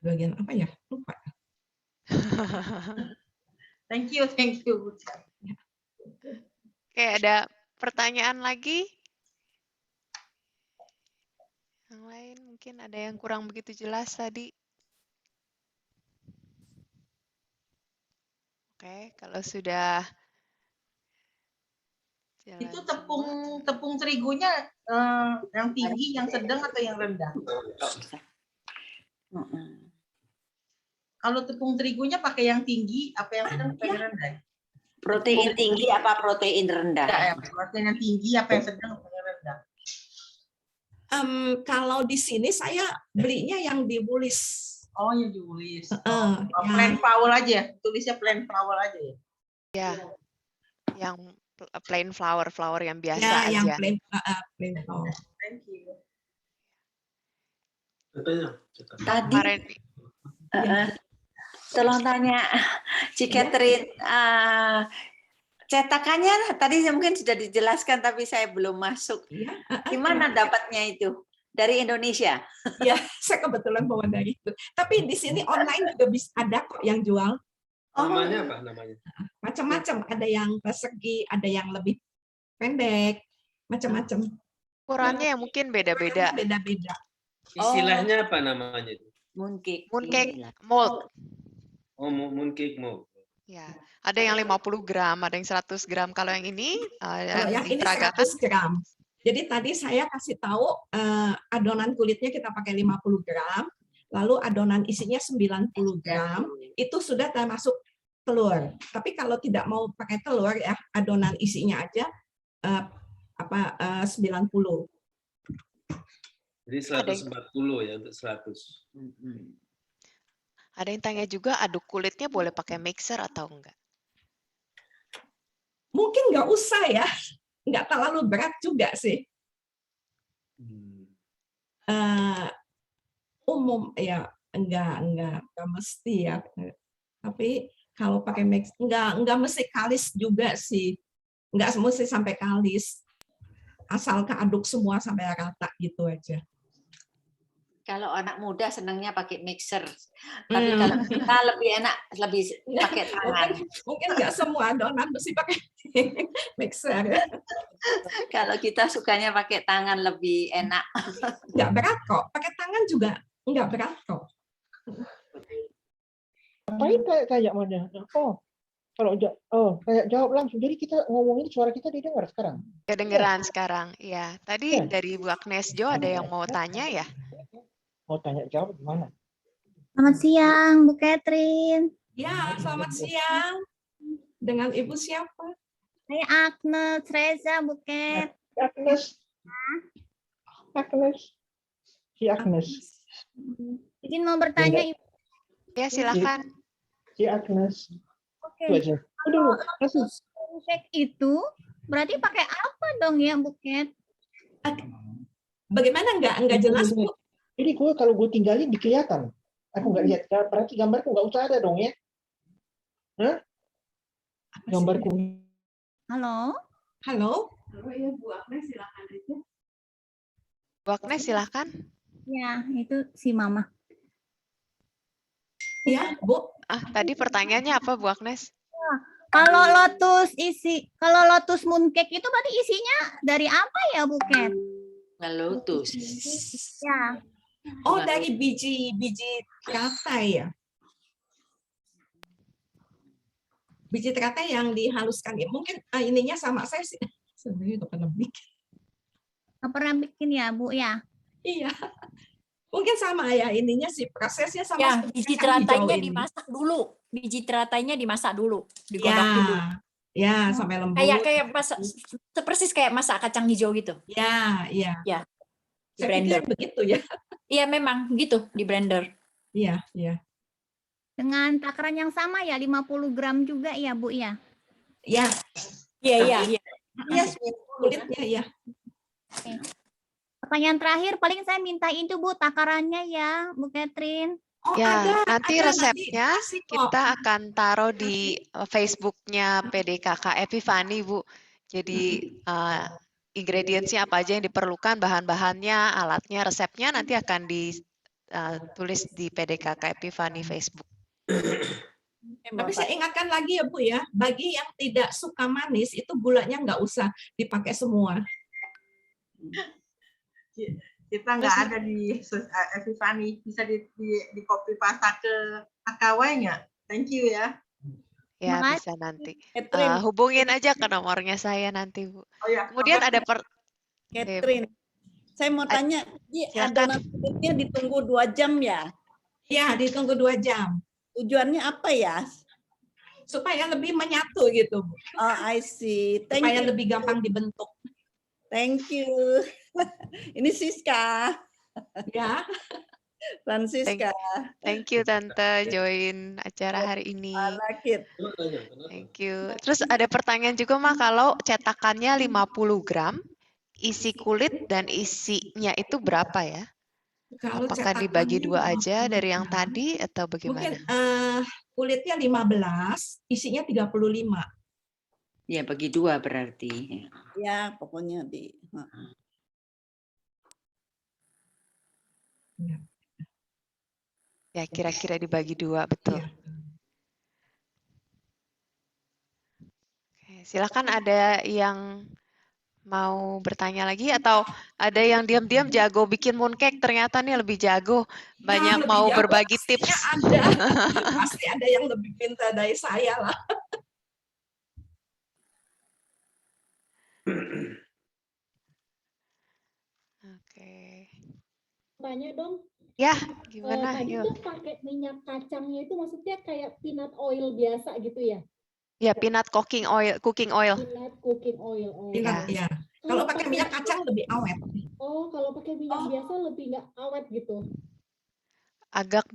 Bagian apa ya? Lupa. Thank you, thank you. Oke, ada pertanyaan lagi? Yang lain mungkin ada yang kurang begitu jelas tadi. Oke, kalau sudah jalan Itu semua. tepung terigunya yang tinggi, yang sedang atau yang rendah? Kalau tepung terigunya pakai yang tinggi, apa yang sedang, apa yang rendah? Protein tinggi apa protein rendah? Ya, protein yang tinggi, apa yang sedang, apa yang rendah? Kalau di sini saya belinya yang di Woolies. Oh, yang ditulis. Yang Plain flour aja, tulisnya plain flour aja ya. Ya, yang plain flour yang biasa ya, yang aja. plain flour. Thank you. Tadi Kemarin tolong tanya Ci Catherine, cetakannya tadi mungkin sudah dijelaskan tapi saya belum masuk. Iya, Gimana dapatnya itu? Dari Indonesia? ya, saya kebetulan bawa dari itu. Tapi di sini online juga bisa ada kok yang jual. Namanya apa namanya? Macam-macam. Ada yang persegi, ada yang lebih pendek, macam-macam. ukurannya yang mungkin beda-beda. Beda-beda. Istilahnya apa namanya itu? Mooncake. Mooncake mold. Oh, mooncake mold. Ya, ada yang 50 gram, ada yang 100 gram. Kalau yang ini Kalau yang ini diperagakan 100 gram. Jadi tadi saya kasih tahu adonan kulitnya kita pakai 50 gram, lalu adonan isinya 90 gram, itu sudah termasuk telur. Tapi kalau tidak mau pakai telur ya, adonan isinya aja 90. Jadi 140 ya untuk 100. Ada yang tanya juga aduk kulitnya boleh pakai mixer atau enggak? Mungkin nggak usah ya, nggak terlalu berat juga sih. Umum ya enggak mesti ya. Tapi kalau pakai mix enggak mesti kalis juga sih. nggak mesti sampai kalis. Asal keaduk semua sampai rata gitu aja. Kalau anak muda senangnya pakai mixer, tapi kalau kita lebih enak lebih pakai tangan. Mungkin nggak semua adonan mesti pakai mixer. Kalau kita sukanya pakai tangan lebih enak. Nggak berat kok, pakai tangan juga nggak berat kok. Kayak mana? Kayak jawab langsung. Jadi kita ngomongin suara kita didengar sekarang. Kedengeran sekarang. Ya, tadi dari Bu Agnes Jo ada yang mau tanya ya? Mau tanya jawab gimana? Selamat siang, Bu Catherine. Ya, selamat siang. Dengan Ibu siapa? Saya Agnes Reza, Bu Cat. Agnes. Si Agnes. Izin mau bertanya, Ibu. Ya, silakan. Si Agnes. Oke. Itu aja. Dulu. Cek itu berarti pakai apa dong ya, Bu Cat? Bagaimana nggak jelas, Bu? Jadi kalau gue tinggalin kelihatan. Aku nggak lihat. Berarti gambarku nggak usah ada dong ya? Hah? Gambarku. Halo? Halo? Halo, ya Bu Agnes, silakan aja. Bu Agnes, silakan. Ya, itu si Mama. Ya, Bu. Tadi pertanyaannya apa, Bu Agnes? Kalau lotus mooncake itu berarti isinya dari apa ya, Bu Cat? Lotus. Ya. Oh, dari biji teratai ya? Biji teratai yang dihaluskan. Ya, mungkin ininya sama saya sih. Sebenarnya udah pernah bikin. Nggak pernah bikin ya, Bu ya? Iya. Mungkin sama ya, ininya sih prosesnya sama. Ya, biji teratainya dimasak dulu. Biji teratainya dimasak dulu, digodok dulu. Ya, sampai lembut. Kayak masak, persis kayak masak kacang hijau gitu. Ya. Di Saya blender. pikir begitu ya. Iya, memang gitu di blender. Iya. Dengan takaran yang sama ya, 50 gram juga ya, Bu ya? Ya. Iya. Iya, kulitnya ya. Oke. Pertanyaan terakhir, paling saya minta itu Bu, takarannya ya, Bu Catherine. Oh, Ya, nanti resepnya nanti kita akan taruh di Facebook-nya PDKK Epifani, Bu. Jadi ingredientsnya apa aja yang diperlukan, bahan-bahannya, alatnya, resepnya nanti akan ditulis di PDKK Epifani Facebook. Tapi saya ingatkan lagi ya Bu ya, bagi yang tidak suka manis itu gulanya nggak usah dipakai semua. Kita nggak ada di Epifani, bisa di copy paste ke Akawai-nya. Thank you ya. Ya, bisa nanti. Hubungin aja ke nomornya saya nanti, Bu. Oh ya. Kemudian ada Catherine, saya mau tanya, silakan. adonan kulitnya ditunggu 2 jam ya? Ya, ditunggu 2 jam. Tujuannya apa ya? Supaya lebih menyatu gitu, Bu. Oh, I see. Thank Supaya you. lebih gampang dibentuk. Thank you. Ini Siska. Ya. Francisca. Thank you Tante join acara hari ini. Thank you. Terus ada pertanyaan juga Mak, kalau cetakannya 50 gram, isi kulit dan isinya itu berapa ya? Kalau apakah dibagi 2 aja dari yang tadi atau bagaimana? Mungkin kulitnya 15, isinya 35. Ya, bagi 2 berarti. Ya, pokoknya di. Ya, kira-kira dibagi 2, betul. Ya. Oke, silakan ada yang mau bertanya lagi atau ada yang diam-diam jago bikin mooncake, ternyata nih lebih jago, banyak mau jago, berbagi tips. Ada. Pasti ada yang lebih pintar dari saya lah. Oke. Tanya dong. Ya, gimana? Tadi Yuk. tuh pakai minyak kacangnya itu maksudnya kayak peanut oil biasa gitu ya? Ya, peanut cooking oil. Peanut cooking oil. Oh. Peanut, ya. Kalau pakai minyak kacang lebih awet. Oh, kalau pakai minyak biasa lebih nggak awet gitu? Agak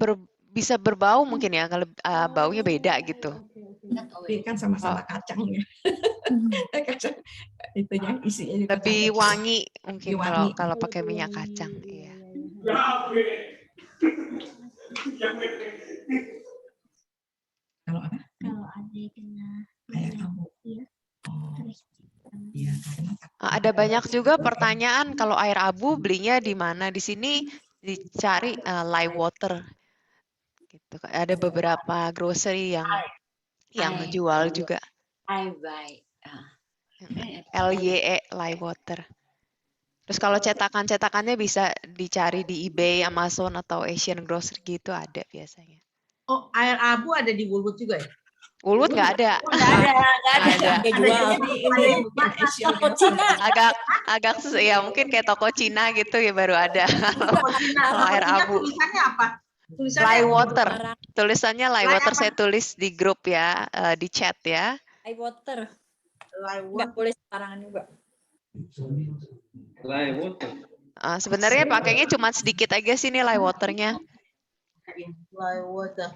bisa berbau mungkin ya, kalau baunya beda gitu. Tapi kan sama-sama kacang ya. Kacang itunya isinya juga lebih kacang. wangi mungkin Lebih wangi. kalau pakai minyak kacang. Iya. Kalau apa? Kalau ada kena Kayak kamu. Iya. Oh. Terus Ada banyak juga pertanyaan kalau air abu belinya di mana? Di sini dicari live water gitu. Ada beberapa grocery yang I jual juga buy. LYE live water. Terus kalau cetakannya bisa dicari di eBay, Amazon atau Asian Grocery gitu ada biasanya. Oh, air abu ada di Woolworth juga ya? Woolworth nggak ada. Nggak ada. Nggak jual. Toko Cina. Agak ya mungkin kayak toko Cina gitu ya baru ada. Kalau air abu. Tulisannya apa? Live water. Tulisannya live water saya tulis di grup ya, di chat ya. Live water. Nggak boleh sembarangan juga. Live water. Sebenarnya pakainya cuma sedikit aja sih nih live waternya. Live water.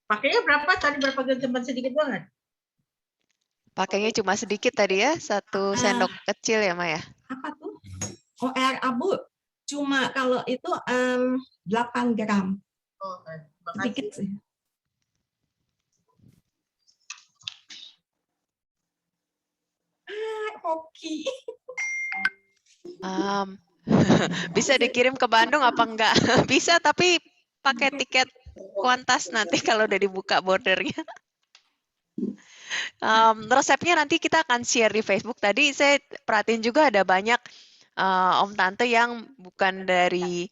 Pakainya berapa? Tadi berapa cuma sedikit banget? Pakainya cuma sedikit tadi ya, 1 sendok kecil ya Maya. Apa tuh? Oh, air abu. Cuma kalau itu 8 gram. Oh, sedikit sih. Hoki. Bisa dikirim ke Bandung apa enggak? Bisa, tapi pakai tiket Kuantas nanti kalau udah dibuka bordernya. Resepnya nanti kita akan share di Facebook. Tadi saya perhatiin juga ada banyak om tante yang bukan dari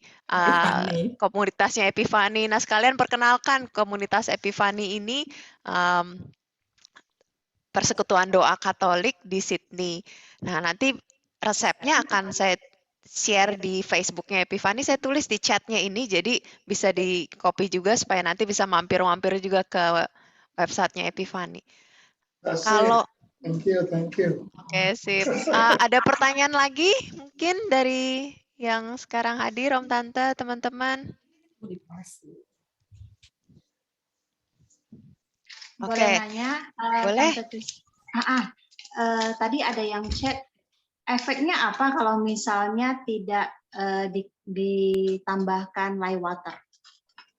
komunitasnya Epifani. Nah, sekalian perkenalkan komunitas Epifani ini Persekutuan Doa Katolik di Sydney. Nah, nanti resepnya akan saya share di Facebooknya Epifani. Saya tulis di chatnya ini, jadi bisa di copy juga supaya nanti bisa mampir-mampir juga ke websitenya Epifani. Kalau Thank you. Oke, sip. Ada pertanyaan lagi mungkin dari yang sekarang hadir, Om Tante, teman-teman? Boleh nanya? Boleh. Tadi ada yang chat, efeknya apa kalau misalnya tidak ditambahkan live water?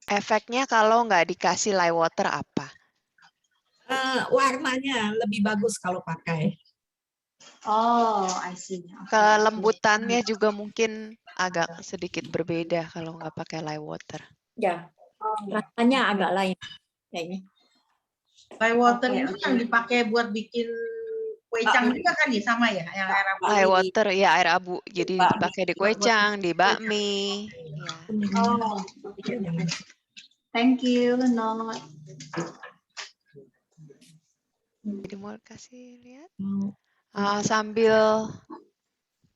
Efeknya kalau nggak dikasih live water apa? Warnanya lebih bagus kalau pakai. Oh, I see. Kelembutannya juga mungkin agak sedikit berbeda kalau nggak pakai live water. Ya, rasanya agak lain kayaknya. Live water itu yang dipakai buat bikin kue cang juga kan ya, sama ya yang air abu. Live water ya air abu, jadi dipakai di kue cang, di bakmi. Oh, thank you, Not. Jadi mau kasih lihat sambil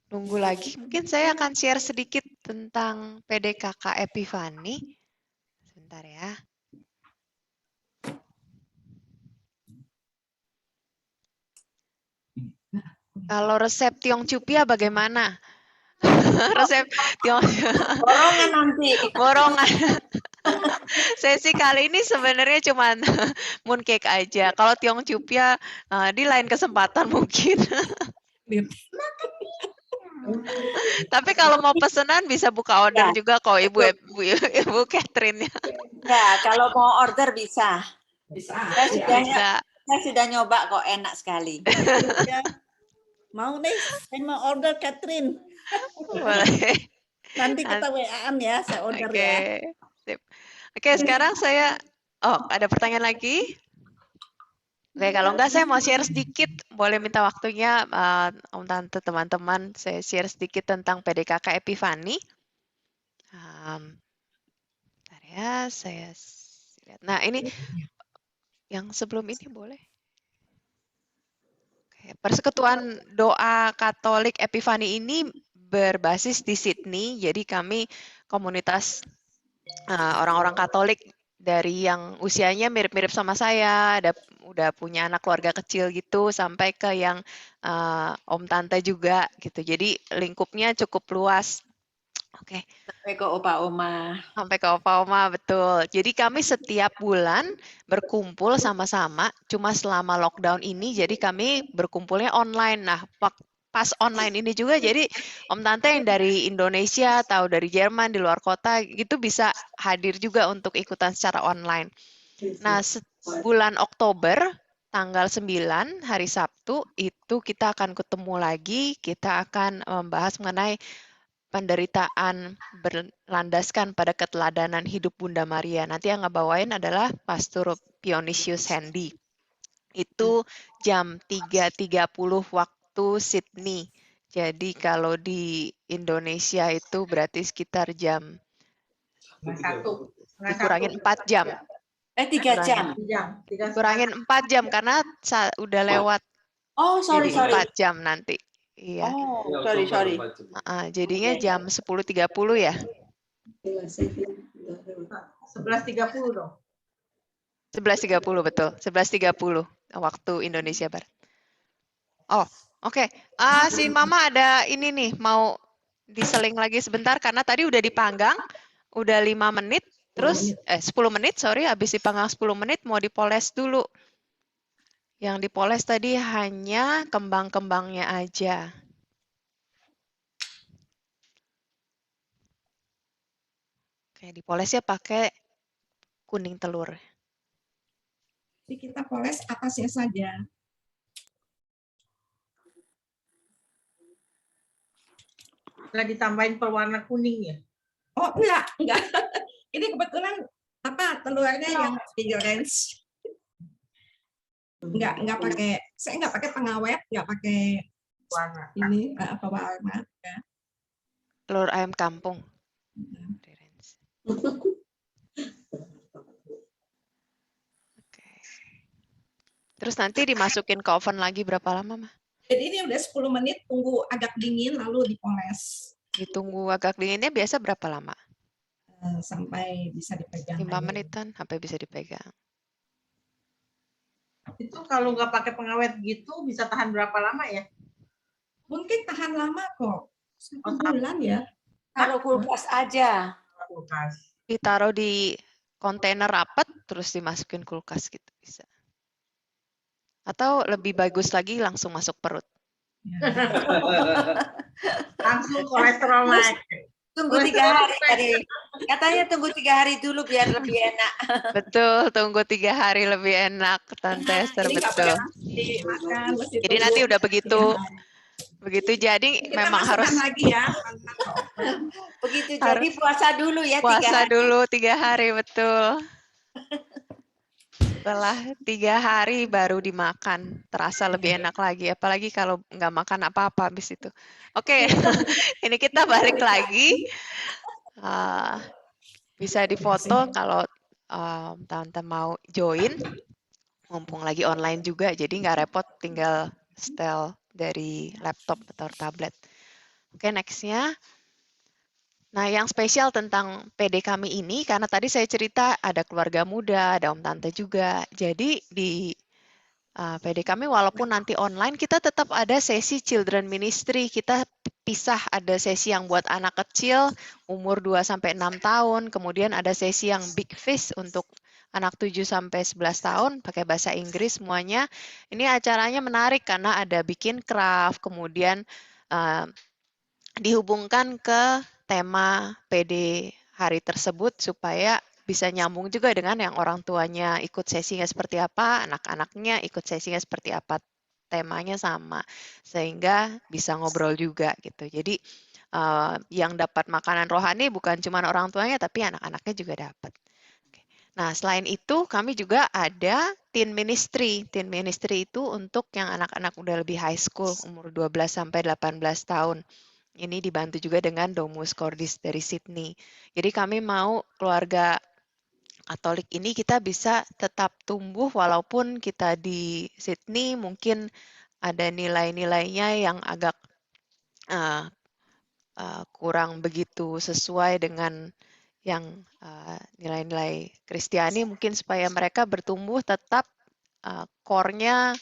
nunggu lagi, mungkin saya akan share sedikit tentang PDKK Epifani. Sebentar ya. Kalau resep Tiong Chupia bagaimana? Resep Tiong borongan nanti. Borongan. Sesi kali ini sebenarnya cuma mooncake aja. Kalau Tiong Chupia di lain kesempatan mungkin. Tapi kalau mau pesanan bisa buka order juga kok Ibu Catherine. Ya, kalau mau order bisa. Bisa. Saya sudah nyoba kok, enak sekali. Mau nih, saya mau order Catherine. Boleh. Nanti kita WA-an ya, saya order ya. Sip. Oke, sekarang saya ada pertanyaan lagi? Oke, kalau enggak saya mau share sedikit, boleh minta waktunya Om Tante, teman-teman, saya share sedikit tentang PDKK Epifani. Bentar ya, saya lihat. Nah, ini yang sebelum ini boleh? Persekutuan Doa Katolik Epifani ini berbasis di Sydney, jadi kami komunitas orang-orang Katolik dari yang usianya mirip-mirip sama saya, udah punya anak keluarga kecil gitu, sampai ke yang om tante juga gitu. Jadi lingkupnya cukup luas. Oke. Sampai ke opa-oma. Sampai ke opa-oma, betul. Jadi kami setiap bulan berkumpul sama-sama, cuma selama lockdown ini, jadi kami berkumpulnya online. Nah, pas online ini juga, jadi Om Tante yang dari Indonesia atau dari Jerman, di luar kota, gitu bisa hadir juga untuk ikutan secara online. Nah, bulan Oktober, tanggal 9 hari Sabtu itu kita akan ketemu lagi, kita akan membahas mengenai penderitaan berlandaskan pada keteladanan hidup Bunda Maria. Nanti yang ngebawain adalah Pastor Pionisius Hendy. Itu jam 3.30 waktu Sydney. Jadi kalau di Indonesia itu berarti sekitar jam dikurangin 4 jam. 3 jam. Kurangin 4 jam karena udah lewat. Oh, sorry. 4 jam nanti. Iya. Oh, sorry. Jadinya jam 10.30 ya. 11.30 dong. 11.30 betul. 11.30 waktu Indonesia Barat. Oh, oke. Si Mama ada ini nih, mau diseling lagi sebentar karena tadi udah dipanggang, udah 5 menit, terus 10 menit, sorry, habis dipanggang 10 menit mau dipoles dulu. Yang dipoles tadi hanya kembang-kembangnya aja. Oke, dipolesnya pakai kuning telur. Jadi kita poles atasnya saja. Nggak ditambahin pewarna kuning ya? Oh, enggak. Ini kebetulan telurnya yang orange. Enggak pakai, saya enggak pakai pengawet, enggak pakai warna. Ini pewarna. Ya. Telur ayam kampung. Oke. Terus nanti dimasukin ke oven lagi berapa lama, Mah? Jadi ini udah 10 menit, tunggu agak dingin lalu dipoles. Ditunggu agak dinginnya biasa berapa lama? Sampai bisa dipegang. 5 menitan sampai bisa dipegang. Itu kalau nggak pakai pengawet gitu bisa tahan berapa lama ya? Mungkin tahan lama kok. 1 bulan ya. Taruh kulkas aja. Kulkas. Ditaruh di kontainer rapat terus dimasukin kulkas gitu bisa. Atau lebih bagus lagi langsung masuk perut. Langsung kolesterol naik. Tunggu 3 hari tadi. Katanya tunggu 3 hari dulu biar lebih enak. Betul, tunggu 3 hari lebih enak, Tante Esther, betul. Jadi nanti udah begitu jadi kita memang harus lagi ya. Begitu jadi puasa dulu ya 3 hari. Puasa dulu 3 hari, betul. Setelah 3 hari baru dimakan, terasa lebih enak lagi. Apalagi kalau nggak makan apa-apa habis itu. Oke, ini kita balik lagi. Bisa difoto kalau Tante mau join. Mumpung lagi online juga, jadi nggak repot tinggal setel dari laptop atau tablet. Oke, next-nya. Nah, yang spesial tentang PD kami ini, karena tadi saya cerita ada keluarga muda, ada om tante juga. Jadi di PD kami walaupun nanti online, kita tetap ada sesi children ministry. Kita pisah, ada sesi yang buat anak kecil, umur 2-6 tahun. Kemudian ada sesi yang big fish untuk anak 7-11 tahun, pakai bahasa Inggris semuanya. Ini acaranya menarik karena ada bikin craft, kemudian dihubungkan ke tema PD hari tersebut supaya bisa nyambung juga dengan yang orang tuanya ikut sesinya seperti apa, anak-anaknya ikut sesinya seperti apa, temanya sama, sehingga bisa ngobrol juga gitu. Jadi yang dapat makanan rohani bukan cuma orang tuanya, tapi anak-anaknya juga dapat. Nah, selain itu kami juga ada teen ministry. Teen ministry itu untuk yang anak-anak udah lebih high school, umur 12-18 tahun. Ini dibantu juga dengan Domus Cordis dari Sydney. Jadi kami mau keluarga Katolik ini kita bisa tetap tumbuh walaupun kita di Sydney mungkin ada nilai-nilainya yang agak kurang begitu sesuai dengan yang nilai-nilai Kristiani, mungkin supaya mereka bertumbuh tetap core-nya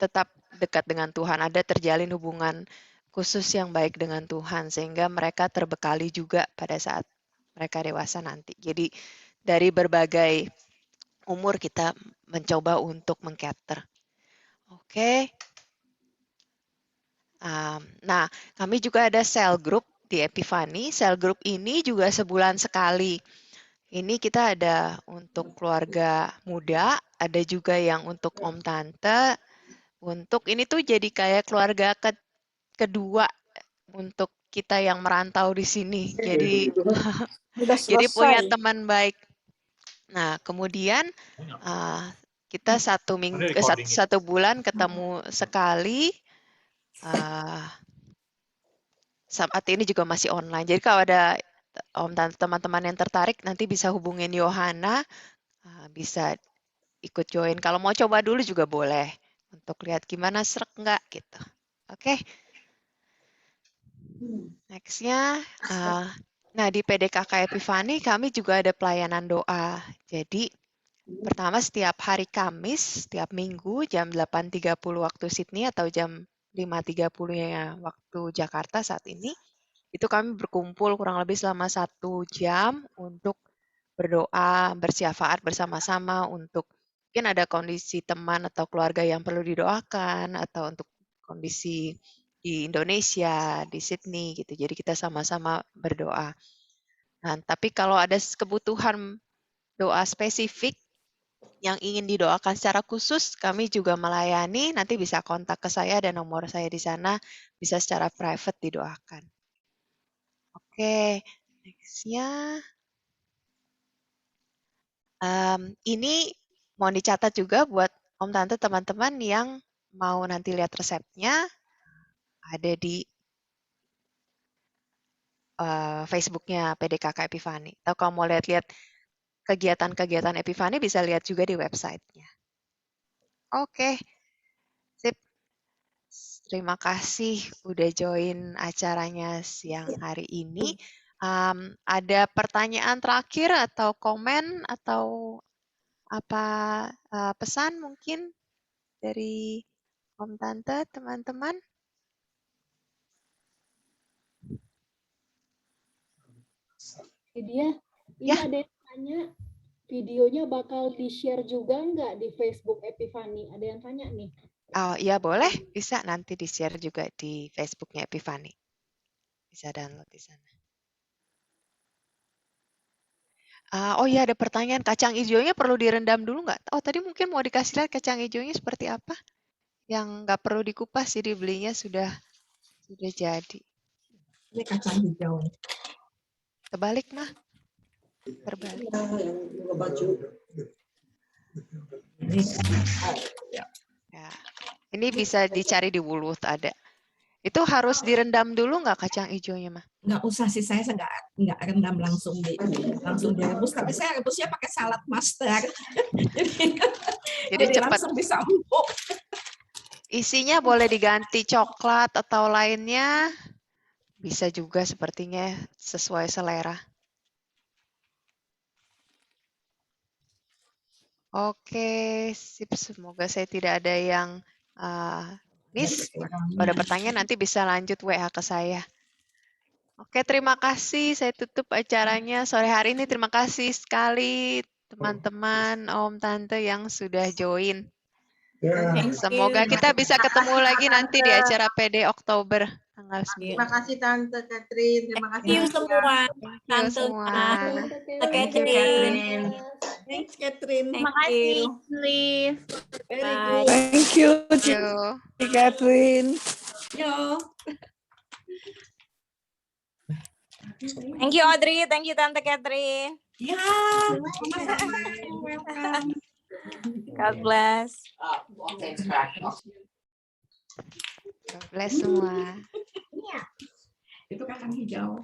tetap dekat dengan Tuhan, ada terjalin hubungan khusus yang baik dengan Tuhan, sehingga mereka terbekali juga pada saat mereka dewasa nanti. Jadi dari berbagai umur kita mencoba untuk meng-cater. Oke. Nah, kami juga ada cell group di Epiphany. Cell group ini juga sebulan sekali. Ini kita ada untuk keluarga muda, ada juga yang untuk om tante. Untuk ini tuh jadi kayak keluarga kedua untuk kita yang merantau di sini. Jadi Udah jadi punya selesai. teman baik. Nah, kemudian kita satu bulan ketemu sekali. Saat ini juga masih online. Jadi kalau ada om dan teman-teman yang tertarik, nanti bisa hubungin Yohana, bisa ikut join. Kalau mau coba dulu juga boleh untuk lihat gimana serak nggak gitu. Oke. Nextnya, nah di PDKK Epifani kami juga ada pelayanan doa. Jadi pertama setiap hari Kamis, setiap minggu jam 8.30 waktu Sydney atau jam 5.30 ya waktu Jakarta saat ini, itu kami berkumpul kurang lebih selama 1 jam untuk berdoa, bersyafaat bersama-sama untuk mungkin ada kondisi teman atau keluarga yang perlu didoakan atau untuk kondisi di Indonesia, di Sydney gitu. Jadi kita sama-sama berdoa. Nah, tapi kalau ada kebutuhan doa spesifik yang ingin didoakan secara khusus, kami juga melayani. Nanti bisa kontak ke saya dan nomor saya di sana, bisa secara private didoakan. Oke, nextnya. Ini mau dicatat juga buat om tante teman-teman yang mau nanti lihat resepnya, ada di Facebook-nya PDKK Epifani. Atau kalau mau lihat-lihat kegiatan-kegiatan Epifani bisa lihat juga di website-nya. Oke, sip. Terima kasih udah join acaranya siang hari ini. Ada pertanyaan terakhir atau komen atau apa pesan mungkin dari om tante teman-teman? Dia, ini ada yang tanya, videonya bakal di-share juga nggak di Facebook Epifani? Ada yang tanya nih. Oh iya boleh, bisa nanti di-share juga di Facebook-nya Epifani. Bisa download di sana. Oh iya ada pertanyaan, kacang hijaunya perlu direndam dulu nggak? Oh tadi mungkin mau dikasih lihat kacang hijaunya seperti apa? Yang nggak perlu dikupas, jadi belinya sudah jadi. Ini kacang hijau. Terbalik mah. Terbalik. Ya. Ini bisa dicari di Woolworth ada. Itu harus direndam dulu nggak kacang hijaunya mah? Nggak usah sih, saya nggak rendam langsung direbus, tapi saya rebusnya pakai salad master. jadi cepat. langsung bisa empuk. Isinya boleh diganti coklat atau lainnya, bisa juga sepertinya sesuai selera. Oke, sip. Semoga saya tidak ada yang miss. Kalau ada pertanyaan nanti bisa lanjut WA ke saya. Oke, terima kasih. Saya tutup acaranya sore hari ini. Terima kasih sekali teman-teman, om, tante yang sudah join. Semoga kita bisa ketemu lagi nanti di acara PD Oktober tanggal 9. Terima kasih Tante Catherine. Terima kasih semua. Thank you semua. Thank you, Catherine. Thanks, Catherine. Terima kasih, Liv. Bye. Thank you, Catherine. Yo. Thank you, Audrey. Thank you, Tante Catherine. Ya. God bless. God bless semua. Itu kacang hijau.